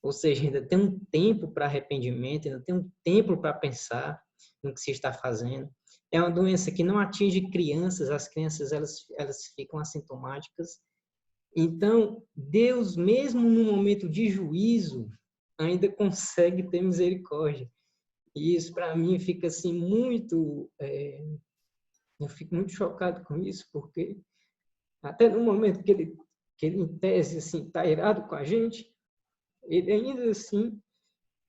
ou seja, ainda tem um tempo para arrependimento, ainda tem um tempo para pensar no que se está fazendo. É uma doença que não atinge crianças, as crianças elas ficam assintomáticas. Então, Deus, mesmo no momento de juízo, ainda consegue ter misericórdia. E isso, para mim, fica assim eu fico muito chocado com isso, porque até no momento que ele em tese, assim, está irado com a gente, ele ainda assim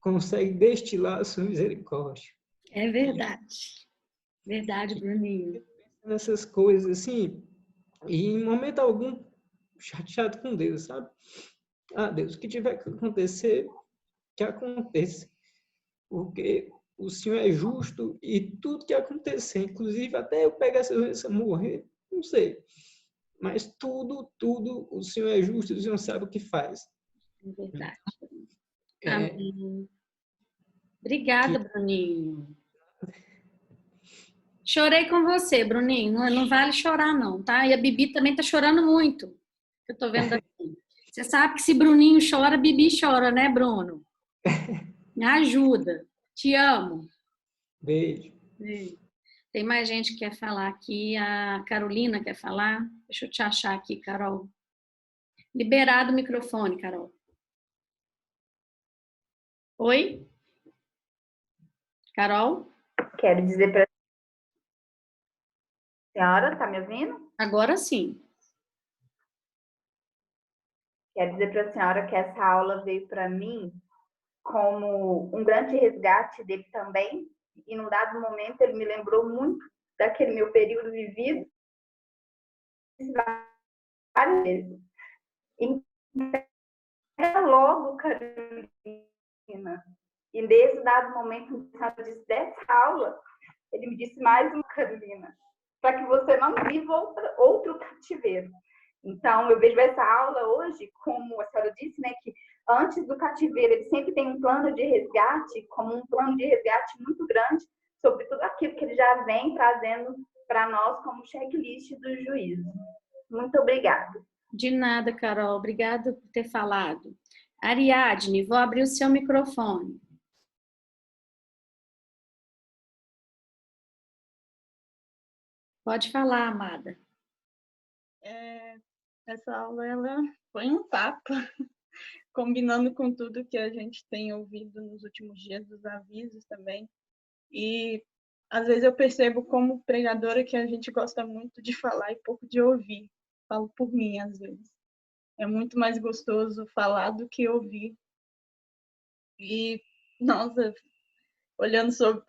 consegue destilar a sua misericórdia. É verdade. Verdade, Bruninho. Nessas coisas, assim, e em momento algum, chateado com Deus, sabe? Ah, Deus, o que tiver que acontecer, que aconteça. Porque o Senhor é justo e tudo que acontecer, inclusive até eu pegar essa doença, morrer, não sei. Mas tudo, o Senhor é justo e o Senhor sabe o que faz. É verdade. É, Amém. Obrigada, Bruninho. Chorei com você, Bruninho. Não vale chorar, não, tá? E a Bibi também tá chorando muito. Eu tô vendo aqui. Você sabe que se Bruninho chora, Bibi chora, né, Bruno? Me ajuda. Te amo. beijo. Tem mais gente que quer falar aqui. A Carolina quer falar. Deixa eu te achar aqui, Carol. Liberado o microfone, Carol. Oi? Carol? Quero dizer para a senhora, tá me ouvindo? Agora sim. Quero dizer para a senhora que essa aula veio para mim como um grande resgate dele também. E num dado momento ele me lembrou muito daquele meu período vivido várias vezes. Então, logo, Carolina. E nesse dado momento, o senhor disse dessa aula, ele me disse mais uma, Carolina, para que você não viva outro cativeiro. Então, eu vejo essa aula hoje, como a senhora disse, né, que antes do cativeiro ele sempre tem um plano de resgate, como um plano de resgate muito grande, sobre tudo aquilo que ele já vem trazendo para nós como checklist do juízo. Muito obrigada. De nada, Carol. Obrigada por ter falado. Ariadne, vou abrir o seu microfone. Pode falar, amada. Essa aula ela foi um tapa, combinando com tudo que a gente tem ouvido nos últimos dias, dos avisos também. E às vezes eu percebo como pregadora que a gente gosta muito de falar e pouco de ouvir. Falo por mim, às vezes. É muito mais gostoso falar do que ouvir. E, nossa,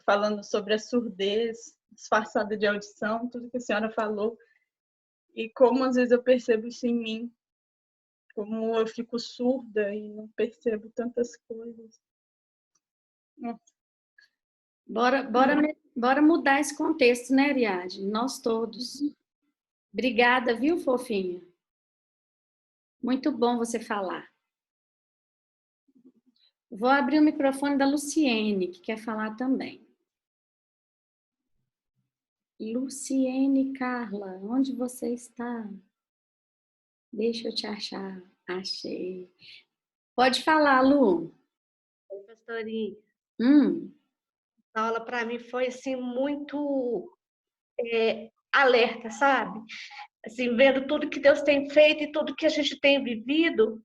falando sobre a surdez disfarçada de audição, tudo que a senhora falou, e como às vezes eu percebo isso em mim, como eu fico surda e não percebo tantas coisas. Bora mudar esse contexto, né, Ariadne? Nós todos. Obrigada, viu, fofinha? Muito bom você falar. Vou abrir o microfone da Luciene, que quer falar também. Luciene Carla, onde você está? Deixa eu te achar. Achei. Pode falar, Lu. Oi, pastorinha. A aula para mim foi assim muito alerta, sabe? Assim, vendo tudo que Deus tem feito e tudo que a gente tem vivido,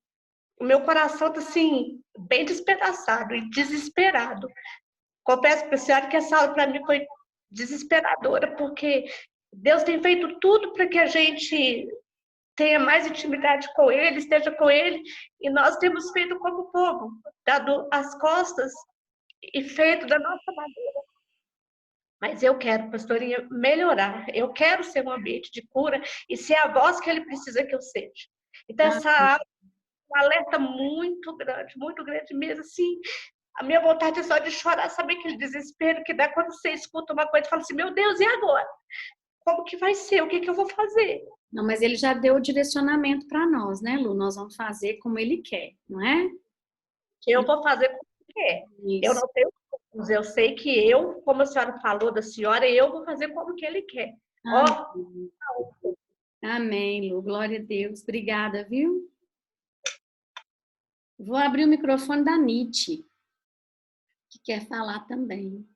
o meu coração está assim bem despedaçado e desesperado. Confesso para a senhora que essa aula para mim foi desesperadora, porque Deus tem feito tudo para que a gente tenha mais intimidade com Ele, esteja com Ele, e nós temos feito como povo, dado as costas e feito da nossa maneira. Mas eu quero, pastorinha, melhorar. Eu quero ser um ambiente de cura e ser a voz que Ele precisa que eu seja. Então, essa aula é um alerta muito grande mesmo, assim. A minha vontade é só de chorar, saber aquele desespero que dá quando você escuta uma coisa e fala assim, meu Deus, e agora? Como que vai ser? O que eu vou fazer? Não, mas ele já deu o direcionamento para nós, né, Lu? Nós vamos fazer como ele quer, não é? Eu vou fazer como quer. Isso. Eu não tenho Eu sei que eu, como a senhora falou da senhora, eu vou fazer como que ele quer. Ó, Amém, Lu. Glória a Deus. Obrigada, viu? Vou abrir o microfone da Nite, que quer falar também.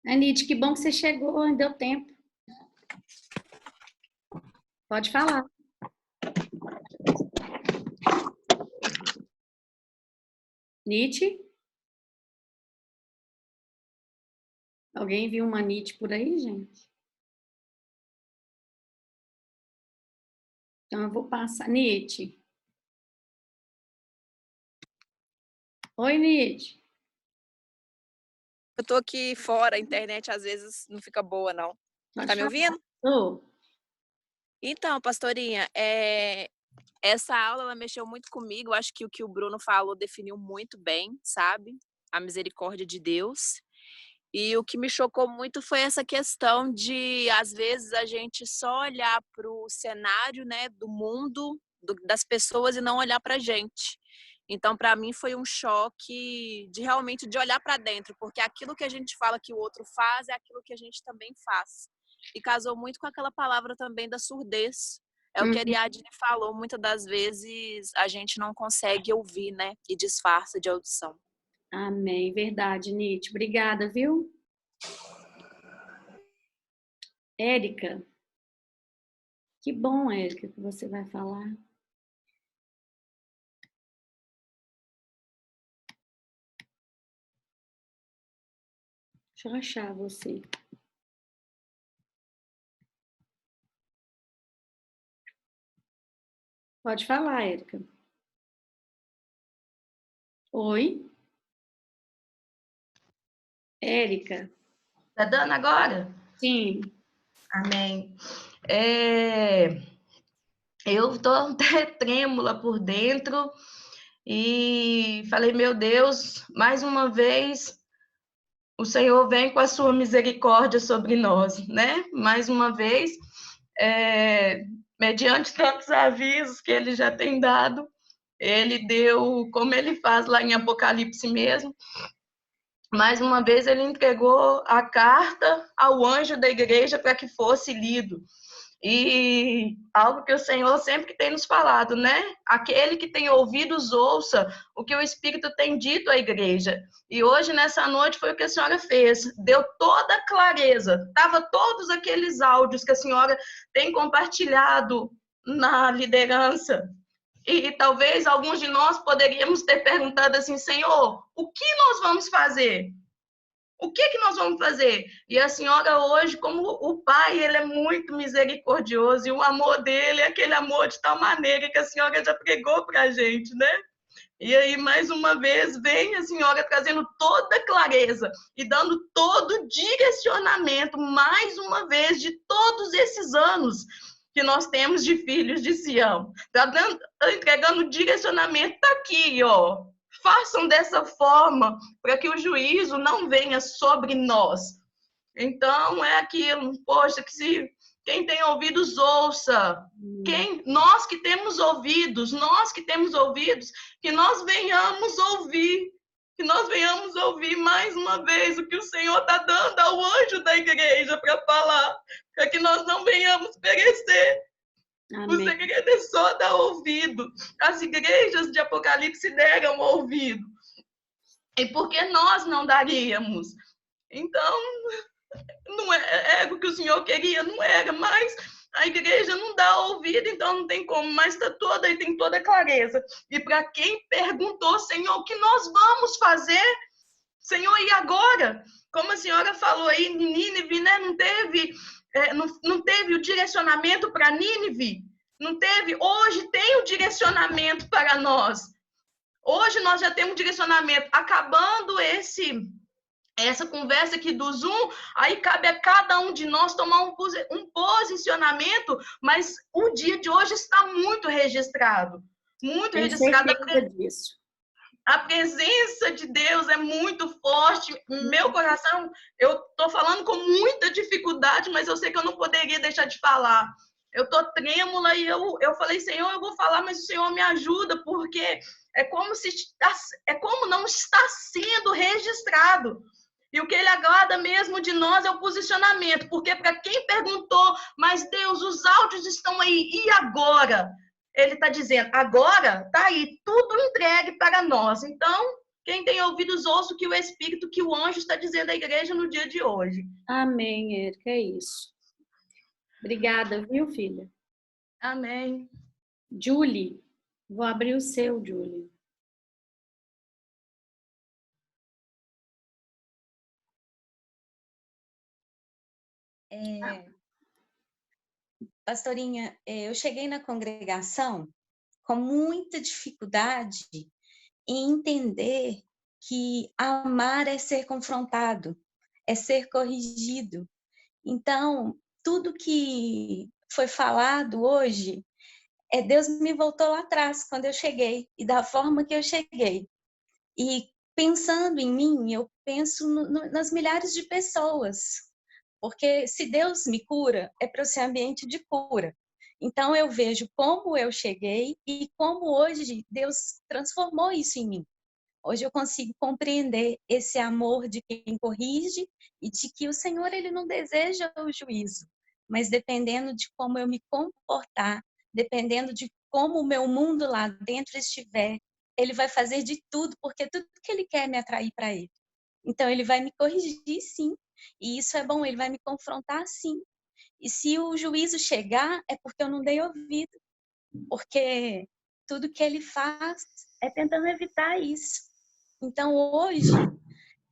Nite, que bom que você chegou, deu tempo. Pode falar. Nite? Alguém viu uma Nite por aí, gente? Então eu vou passar. Nite. Oi, Nite. Eu tô aqui fora, a internet às vezes não fica boa, não. Pode Tá me falar. ouvindo? Tô. Então, pastorinha, essa aula ela mexeu muito comigo. Acho que o que o Bruno falou definiu muito bem, sabe? A misericórdia de Deus. E o que me chocou muito foi essa questão de, às vezes, a gente só olhar para o cenário, né, do mundo, das pessoas e não olhar para a gente. Então, para mim, foi um choque de realmente de olhar para dentro, porque aquilo que a gente fala que o outro faz é aquilo que a gente também faz. E casou muito com aquela palavra também da surdez. É o que a Ariadne falou, muitas das vezes a gente não consegue ouvir, né? E disfarça de audição. Amém. Verdade, Nite. Obrigada, viu? Érica. Que bom, Érica, que você vai falar. Deixa eu achar você. Pode falar, Érica. Oi? Érica. Tá dando agora? Sim. Amém. Eu tô até trêmula por dentro e falei, meu Deus, mais uma vez o Senhor vem com a sua misericórdia sobre nós, né? Mais uma vez, mediante tantos avisos que ele já tem dado, ele deu, como ele faz lá em Apocalipse mesmo, mais uma vez ele entregou a carta ao anjo da igreja para que fosse lido. E algo que o Senhor sempre tem nos falado, né? Aquele que tem ouvidos, ouça o que o Espírito tem dito à igreja. E hoje, nessa noite, foi o que a senhora fez. Deu toda a clareza. Tava todos aqueles áudios que a senhora tem compartilhado na liderança. E talvez alguns de nós poderíamos ter perguntado assim, Senhor, o que nós vamos fazer? O que nós vamos fazer? E a senhora hoje, como o pai, ele é muito misericordioso, e o amor dele é aquele amor de tal maneira que a senhora já pregou para a gente, né? E aí, mais uma vez, vem a senhora trazendo toda a clareza e dando todo o direcionamento, mais uma vez, de todos esses anos que nós temos de filhos de Sião. Tá entregando o direcionamento, tá aqui, ó. Façam dessa forma para que o juízo não venha sobre nós. Então, é aquilo, poxa, que se quem tem ouvidos, ouça. Nós que temos ouvidos, que nós venhamos ouvir mais uma vez o que o Senhor está dando ao anjo da igreja para falar, para que nós não venhamos perecer. Amém. O segredo é só dar ouvido. As igrejas de Apocalipse deram ouvido. E por que nós não daríamos? Então, não é o que o Senhor queria, não era, mas a igreja não dá ouvido, então não tem como, mas está toda e tem toda a clareza. E para quem perguntou, Senhor, o que nós vamos fazer? Senhor, e agora? Como a senhora falou aí, Nínive, né? Não teve o direcionamento para Nínive, não teve. Hoje tem o direcionamento para nós. Hoje nós já temos direcionamento. Acabando essa conversa aqui do Zoom, aí cabe a cada um de nós tomar um posicionamento, mas o dia de hoje está muito registrado. Muito registrado. A presença de Deus é muito forte. Meu coração, eu estou falando com muita dificuldade, mas eu sei que eu não poderia deixar de falar. Eu estou trêmula e eu falei, Senhor, eu vou falar, mas o Senhor me ajuda, porque é como não está sendo registrado. E o que ele agrada mesmo de nós é o posicionamento, porque para quem perguntou, mas Deus, os áudios estão aí, e agora? Ele está dizendo, agora está aí, tudo entregue para nós. Então, quem tem ouvidos, ouça o que o Espírito, que o anjo está dizendo à igreja no dia de hoje. Amém, Érica, é isso. Obrigada, viu, filha? Amém. Julie, vou abrir o seu, Julie. Pastorinha, eu cheguei na congregação com muita dificuldade em entender que amar é ser confrontado, é ser corrigido. Então, tudo que foi falado hoje, Deus me voltou lá atrás, quando eu cheguei, e da forma que eu cheguei. E pensando em mim, eu penso nas milhares de pessoas, porque se Deus me cura, é para o ser ambiente de cura. Então, eu vejo como eu cheguei e como hoje Deus transformou isso em mim. Hoje eu consigo compreender esse amor de quem corrige e de que o Senhor ele não deseja o juízo, mas dependendo de como eu me comportar, dependendo de como o meu mundo lá dentro estiver, ele vai fazer de tudo, porque tudo que ele quer é me atrair para ele. Então ele vai me corrigir, sim, e isso é bom, ele vai me confrontar, sim. E se o juízo chegar, é porque eu não dei ouvido, porque tudo que ele faz é tentando evitar isso. Então, hoje,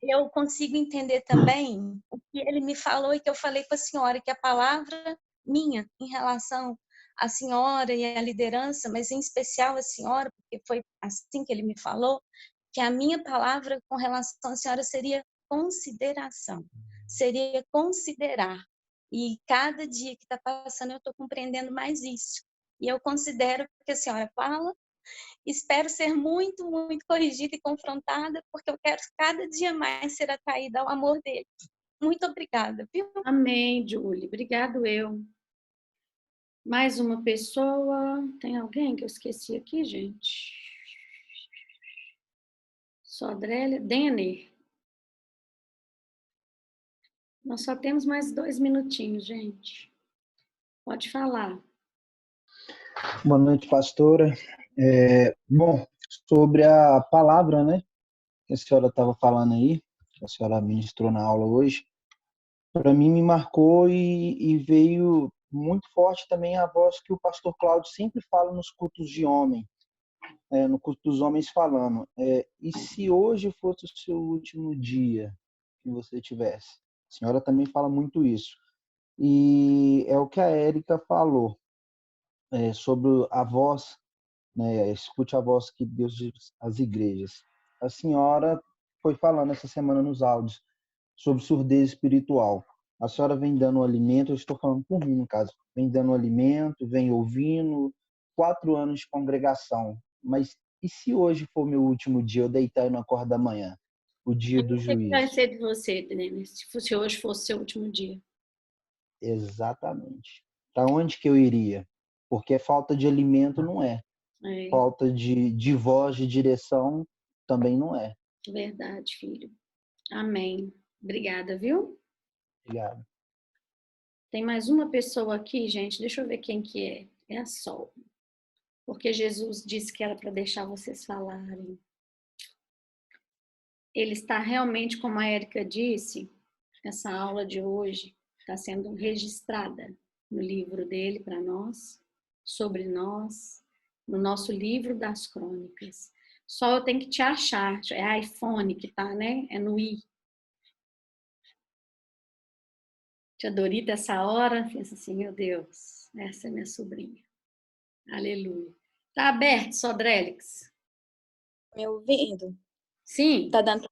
eu consigo entender também o que ele me falou e que eu falei com a senhora, que a palavra minha em relação à senhora e à liderança, mas em especial a senhora, porque foi assim que ele me falou, que a minha palavra com relação à senhora seria consideração, seria considerar. E cada dia que está passando, eu estou compreendendo mais isso. E eu considero que a senhora fala. Espero ser muito, muito corrigida e confrontada, porque eu quero cada dia mais ser atraída ao amor dele. Muito obrigada, viu? Amém, Julie. Obrigado, eu. Mais uma pessoa. Tem alguém que eu esqueci aqui, gente? Sodrélia. Denner. Nós só temos mais 2 minutinhos, gente. Pode falar. Boa noite, pastora. Bom, sobre a palavra, né, que a senhora estava falando aí, que a senhora ministrou na aula hoje, para mim me marcou e veio muito forte também a voz que o pastor Cláudio sempre fala nos cultos de homem, no culto dos homens falando. E se hoje fosse o seu último dia que você tivesse? A senhora também fala muito isso. E é o que a Érica falou, sobre a voz, né? Escute a voz que Deus diz às igrejas. A senhora foi falando essa semana nos áudios sobre surdez espiritual. A senhora vem dando alimento, eu estou falando por mim, no caso, vem dando alimento, vem ouvindo, 4 anos de congregação. Mas e se hoje for meu último dia, eu deitar e não acordar da manhã? O dia do O que vai juízo. ser de você, Denner, se hoje fosse seu último dia? Exatamente. Para onde que eu iria? Porque falta de alimento não é. Falta de voz, de direção também não é. Verdade, filho. Amém. Obrigada, viu? Obrigado. Tem mais uma pessoa aqui, gente. Deixa eu ver quem que é. É a Sol. Porque Jesus disse que era para deixar vocês falarem. Ele está realmente, como a Érica disse, essa aula de hoje está sendo registrada no livro dele para nós, sobre nós, no nosso livro das crônicas. Só eu tenho que te achar. É iPhone que tá, né? É no i. Tia Dorita, essa hora, pensa assim, meu Deus, essa é minha sobrinha. Aleluia. Tá aberto, Sodrélix? Me ouvindo? Sim. Tá dando.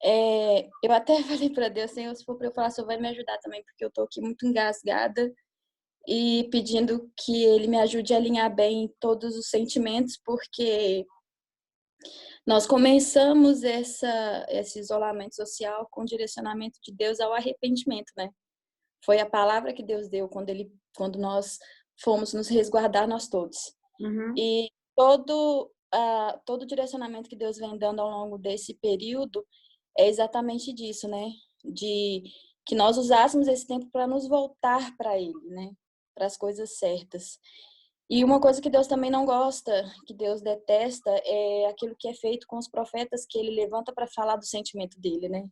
Eu até falei para Deus, Senhor, se for para eu falar, Senhor vai me ajudar também, porque eu tô aqui muito engasgada e pedindo que Ele me ajude a alinhar bem todos os sentimentos, porque nós começamos esse isolamento social com o direcionamento de Deus ao arrependimento, né? Foi a palavra que Deus deu quando nós fomos nos resguardar, nós todos. Uhum. E todo o direcionamento que Deus vem dando ao longo desse período é exatamente disso, né? De que nós usássemos esse tempo para nos voltar para Ele, né? Para as coisas certas. E uma coisa que Deus também não gosta, que Deus detesta, é aquilo que é feito com os profetas que Ele levanta para falar do sentimento dele, né?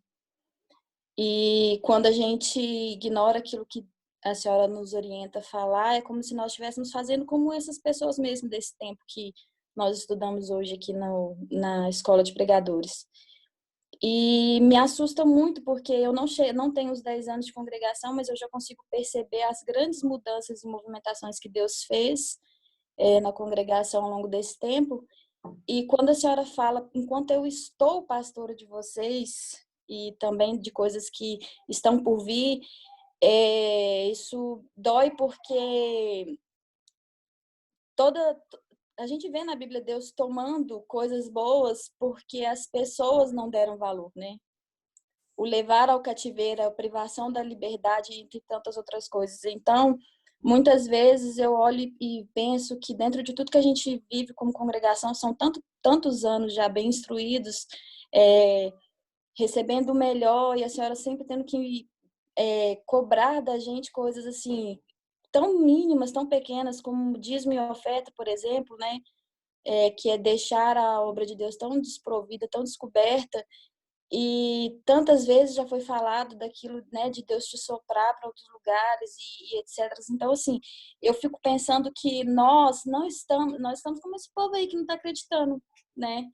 E quando a gente ignora aquilo que a senhora nos orienta a falar, é como se nós estivéssemos fazendo como essas pessoas mesmo desse tempo que nós estudamos hoje aqui na Escola de Pregadores. E me assusta muito, porque eu não tenho os 10 anos de congregação, mas eu já consigo perceber as grandes mudanças e movimentações que Deus fez na congregação ao longo desse tempo. E quando a senhora fala, enquanto eu estou pastora de vocês, e também de coisas que estão por vir, isso dói, porque a gente vê na Bíblia Deus tomando coisas boas porque as pessoas não deram valor, né? O levar ao cativeiro, a privação da liberdade, entre tantas outras coisas. Então, muitas vezes eu olho e penso que dentro de tudo que a gente vive como congregação, são tantos anos já bem instruídos, recebendo o melhor, e a senhora sempre tendo que cobrar da gente coisas assim, tão mínimas, tão pequenas, como dízimo e oferta, por exemplo, né? Que é deixar a obra de Deus tão desprovida, tão descoberta. E tantas vezes já foi falado daquilo, né, de Deus te soprar para outros lugares e etc. Então, assim, eu fico pensando que nós estamos como esse povo aí que não está acreditando, né?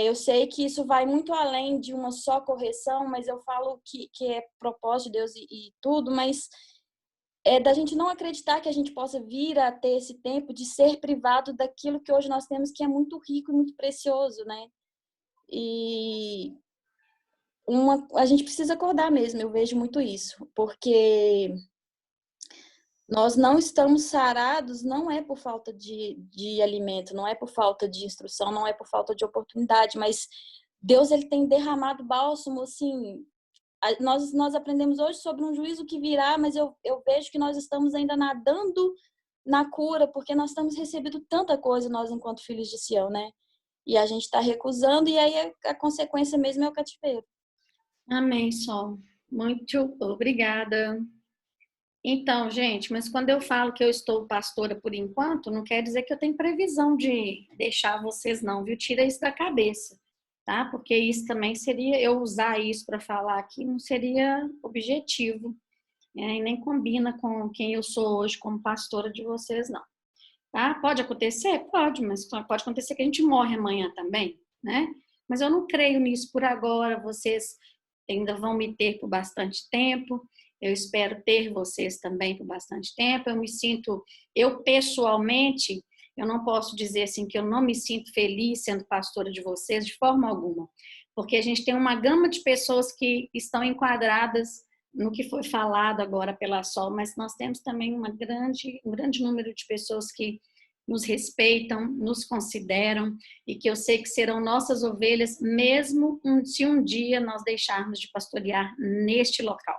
Eu sei que isso vai muito além de uma só correção, mas eu falo que é propósito de Deus e tudo, mas é da gente não acreditar que a gente possa vir a ter esse tempo de ser privado daquilo que hoje nós temos, que é muito rico e muito precioso, né? E a gente precisa acordar mesmo, eu vejo muito isso, porque nós não estamos sarados, não é por falta de alimento, não é por falta de instrução, não é por falta de oportunidade, mas Deus, ele tem derramado bálsamo, assim. Nós aprendemos hoje sobre um juízo que virá, mas eu vejo que nós estamos ainda nadando na cura, porque nós estamos recebendo tanta coisa, nós enquanto filhos de Sião, né? E a gente está recusando, e aí a consequência mesmo é o cativeiro. Amém, Sol. Muito obrigada. Então, gente, mas quando eu falo que eu estou pastora por enquanto, não quer dizer que eu tenho previsão de deixar vocês não, viu? Tira isso da cabeça, tá? Porque isso também seria, eu usar isso para falar aqui, não seria objetivo, e nem combina com quem eu sou hoje como pastora de vocês, não. Tá? Pode acontecer? Pode, mas pode acontecer que a gente morre amanhã também, né? Mas eu não creio nisso por agora, vocês ainda vão me ter por bastante tempo, eu espero ter vocês também por bastante tempo. Eu pessoalmente, eu não posso dizer assim que eu não me sinto feliz sendo pastora de vocês de forma alguma, porque a gente tem uma gama de pessoas que estão enquadradas no que foi falado agora pela Sol, mas nós temos também um grande número de pessoas que nos respeitam, nos consideram e que eu sei que serão nossas ovelhas, mesmo se um dia nós deixarmos de pastorear neste local.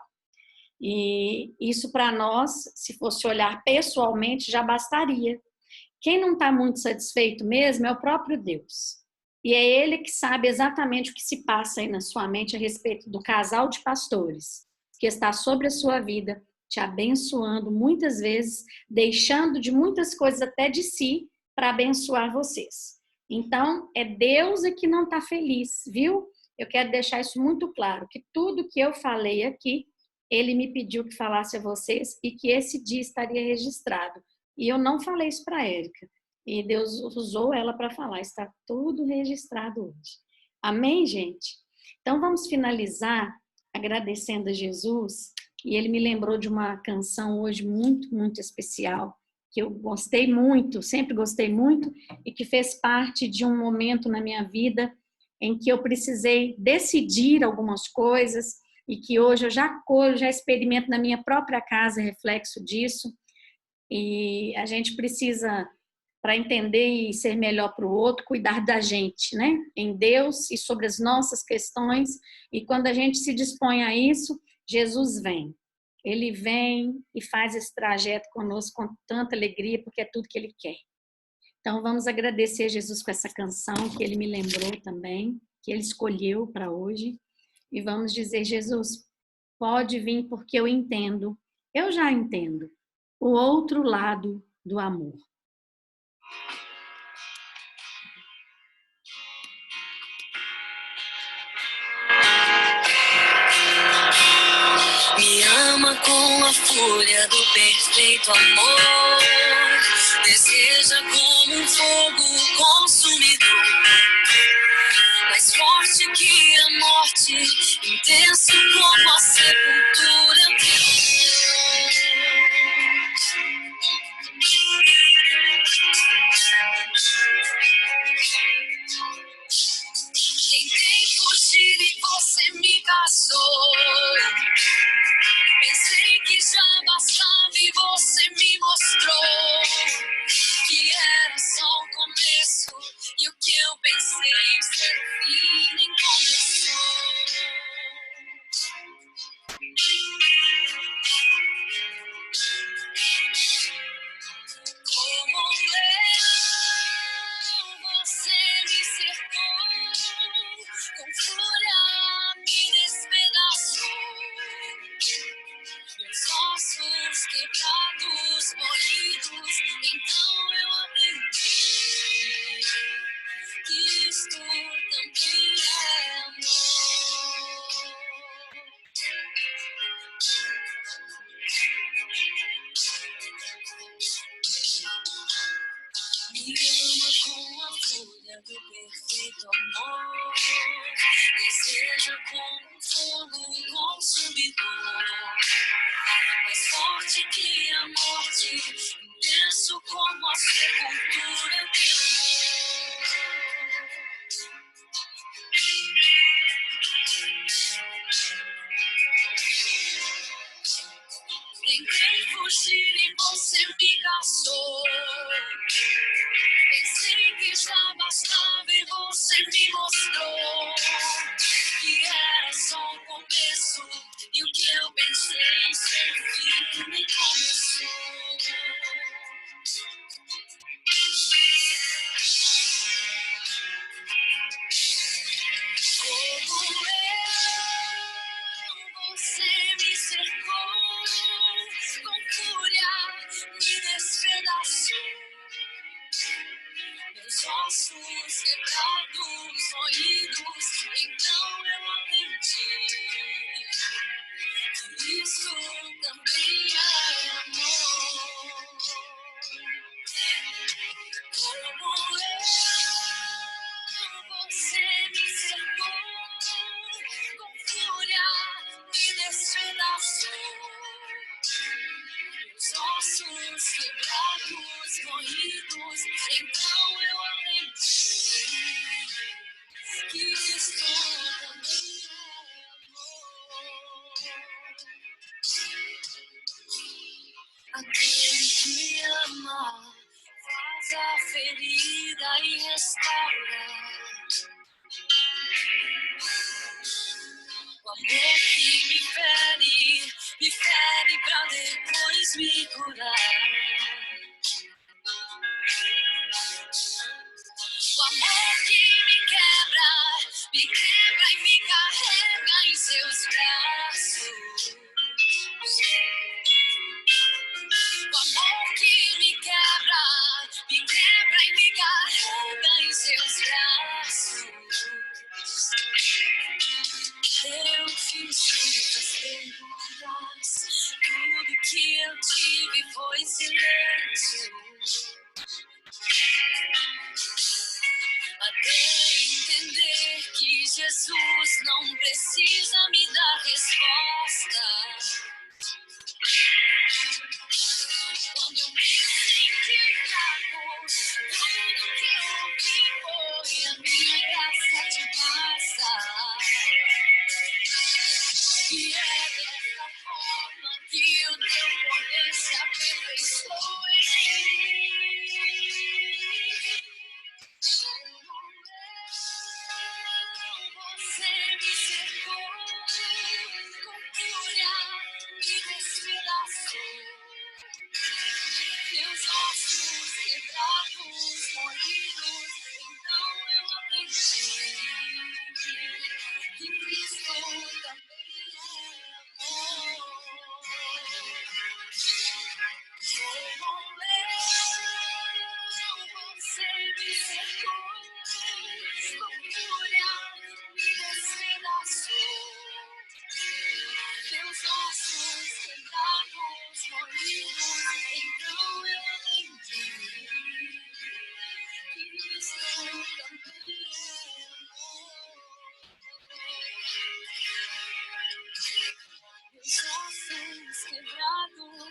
E isso para nós, se fosse olhar pessoalmente, já bastaria. Quem não está muito satisfeito mesmo é o próprio Deus. E é Ele que sabe exatamente o que se passa aí na sua mente a respeito do casal de pastores que está sobre a sua vida, te abençoando muitas vezes, deixando de muitas coisas até de si para abençoar vocês. Então, é Deus que não está feliz, viu? Eu quero deixar isso muito claro, que tudo que eu falei aqui, Ele me pediu que falasse a vocês e que esse dia estaria registrado. E eu não falei isso para a Érica. E Deus usou ela para falar. Está tudo registrado hoje. Amém, gente? Então, vamos finalizar agradecendo a Jesus. E ele me lembrou de uma canção hoje muito, muito especial, que eu gostei muito, sempre gostei muito, e que fez parte de um momento na minha vida em que eu precisei decidir algumas coisas e que hoje eu já experimento na minha própria casa reflexo disso. E a gente precisa, para entender e ser melhor para o outro, cuidar da gente, né? Em Deus e sobre as nossas questões. E quando a gente se dispõe a isso, Jesus vem. Ele vem e faz esse trajeto conosco com tanta alegria, porque é tudo que Ele quer. Então, vamos agradecer a Jesus com essa canção que Ele me lembrou também, que Ele escolheu para hoje. e vamos dizer: Jesus, pode vir porque eu já entendo o outro lado do amor. Me ama com a fúria do perfeito amor, deseja como um fogo consumidor, mais forte que a morte, intenso como a sepultura. Tentei fugir e você me caçou. Pensei que já bastava e você me mostrou que era só o começo, e o que eu pensei ser o fim nem começou. Como um leão você me cercou, com fúria me despedaçou. Meus ossos quebrados, moídos, então eu aprendi que isto também é amor. Me ama com a fúria do perfeito amor, deseja como um fogo consumidor, mais forte que a morte, intenso como a sepultura teu amor. Tentei fugir e você me caçou. Pensei que já bastava e você me mostrou que era só o começo, e o que eu pensei ser o fim nem começou. Como você me cercou, com fúria me despedaçou. Meus ossos quebrados, moídos, então eu aprendi que isso também é amor. Como você me cercou, com fúria me despedaçou. Meus ossos quebrados, moídos, então eu aprendi que isto também é amor. Aquele que ama faz a ferida e restaura. O amor que me fere pra depois me curar. O amor que me quebra e me carrega em seus braços. O amor que me quebra e me carrega em seus braços. Eu fiz muitas perguntas, tudo que eu tive foi silêncio. Até entender que Jesus não precisa me dar resposta. Quando eu me senti fraco, tudo que eu ouvi foi a minha graça te basta. E é dessa forma que o teu poder se aperfeiçoa em mim. Você me cercou com fúria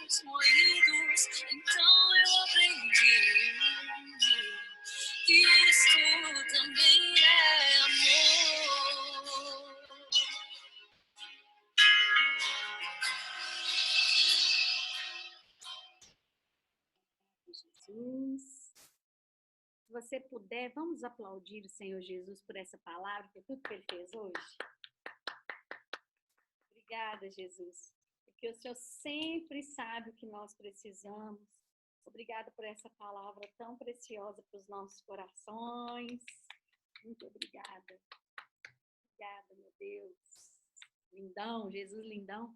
corações moídos. Então eu aprendi que isto também é amor. Jesus. Se você puder, vamos aplaudir o Senhor Jesus por essa palavra, por tudo que Ele fez hoje. Obrigada, Jesus, porque o Senhor sempre sabe o que nós precisamos. Obrigada por essa palavra tão preciosa para os nossos corações. Muito obrigada. Obrigada, meu Deus. Lindão, Jesus lindão.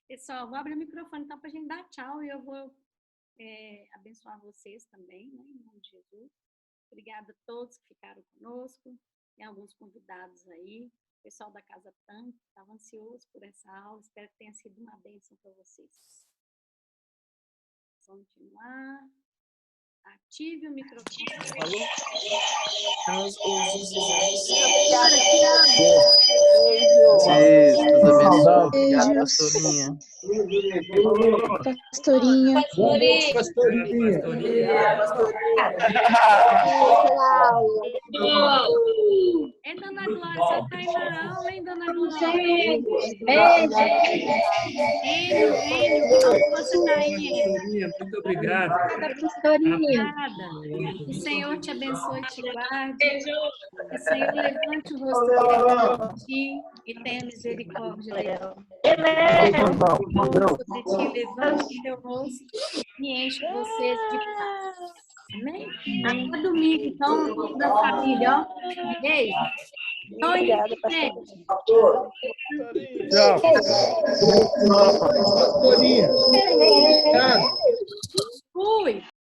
Pessoal, vou abrir o microfone então para a gente dar tchau e eu vou abençoar vocês também, né, em nome de Jesus. Obrigada a todos que ficaram conosco. Tem alguns convidados aí. O pessoal da Casa Tanque estava ansioso por essa aula. Espero que tenha sido uma bênção para vocês. Vamos continuar. Ative o microfone. Falou? Tudo abençoado. Obrigado, pastorinha. Pastorinha. É, Dona Glória, você está aí na aula, hein, Dona Glória? Enio, onde você está aí, Enio? Muito obrigado. Obrigada. O Senhor te abençoe e te guarde. O Senhor levante o rosto sobre ti e tenha misericórdia dele. Sobre ti, levante o seu rosto e enche vocês de paz. Amém? Até domingo, então, toda a família, ó. Beijo. Obrigada, gente. Tchau. Pastorinha. Tchau.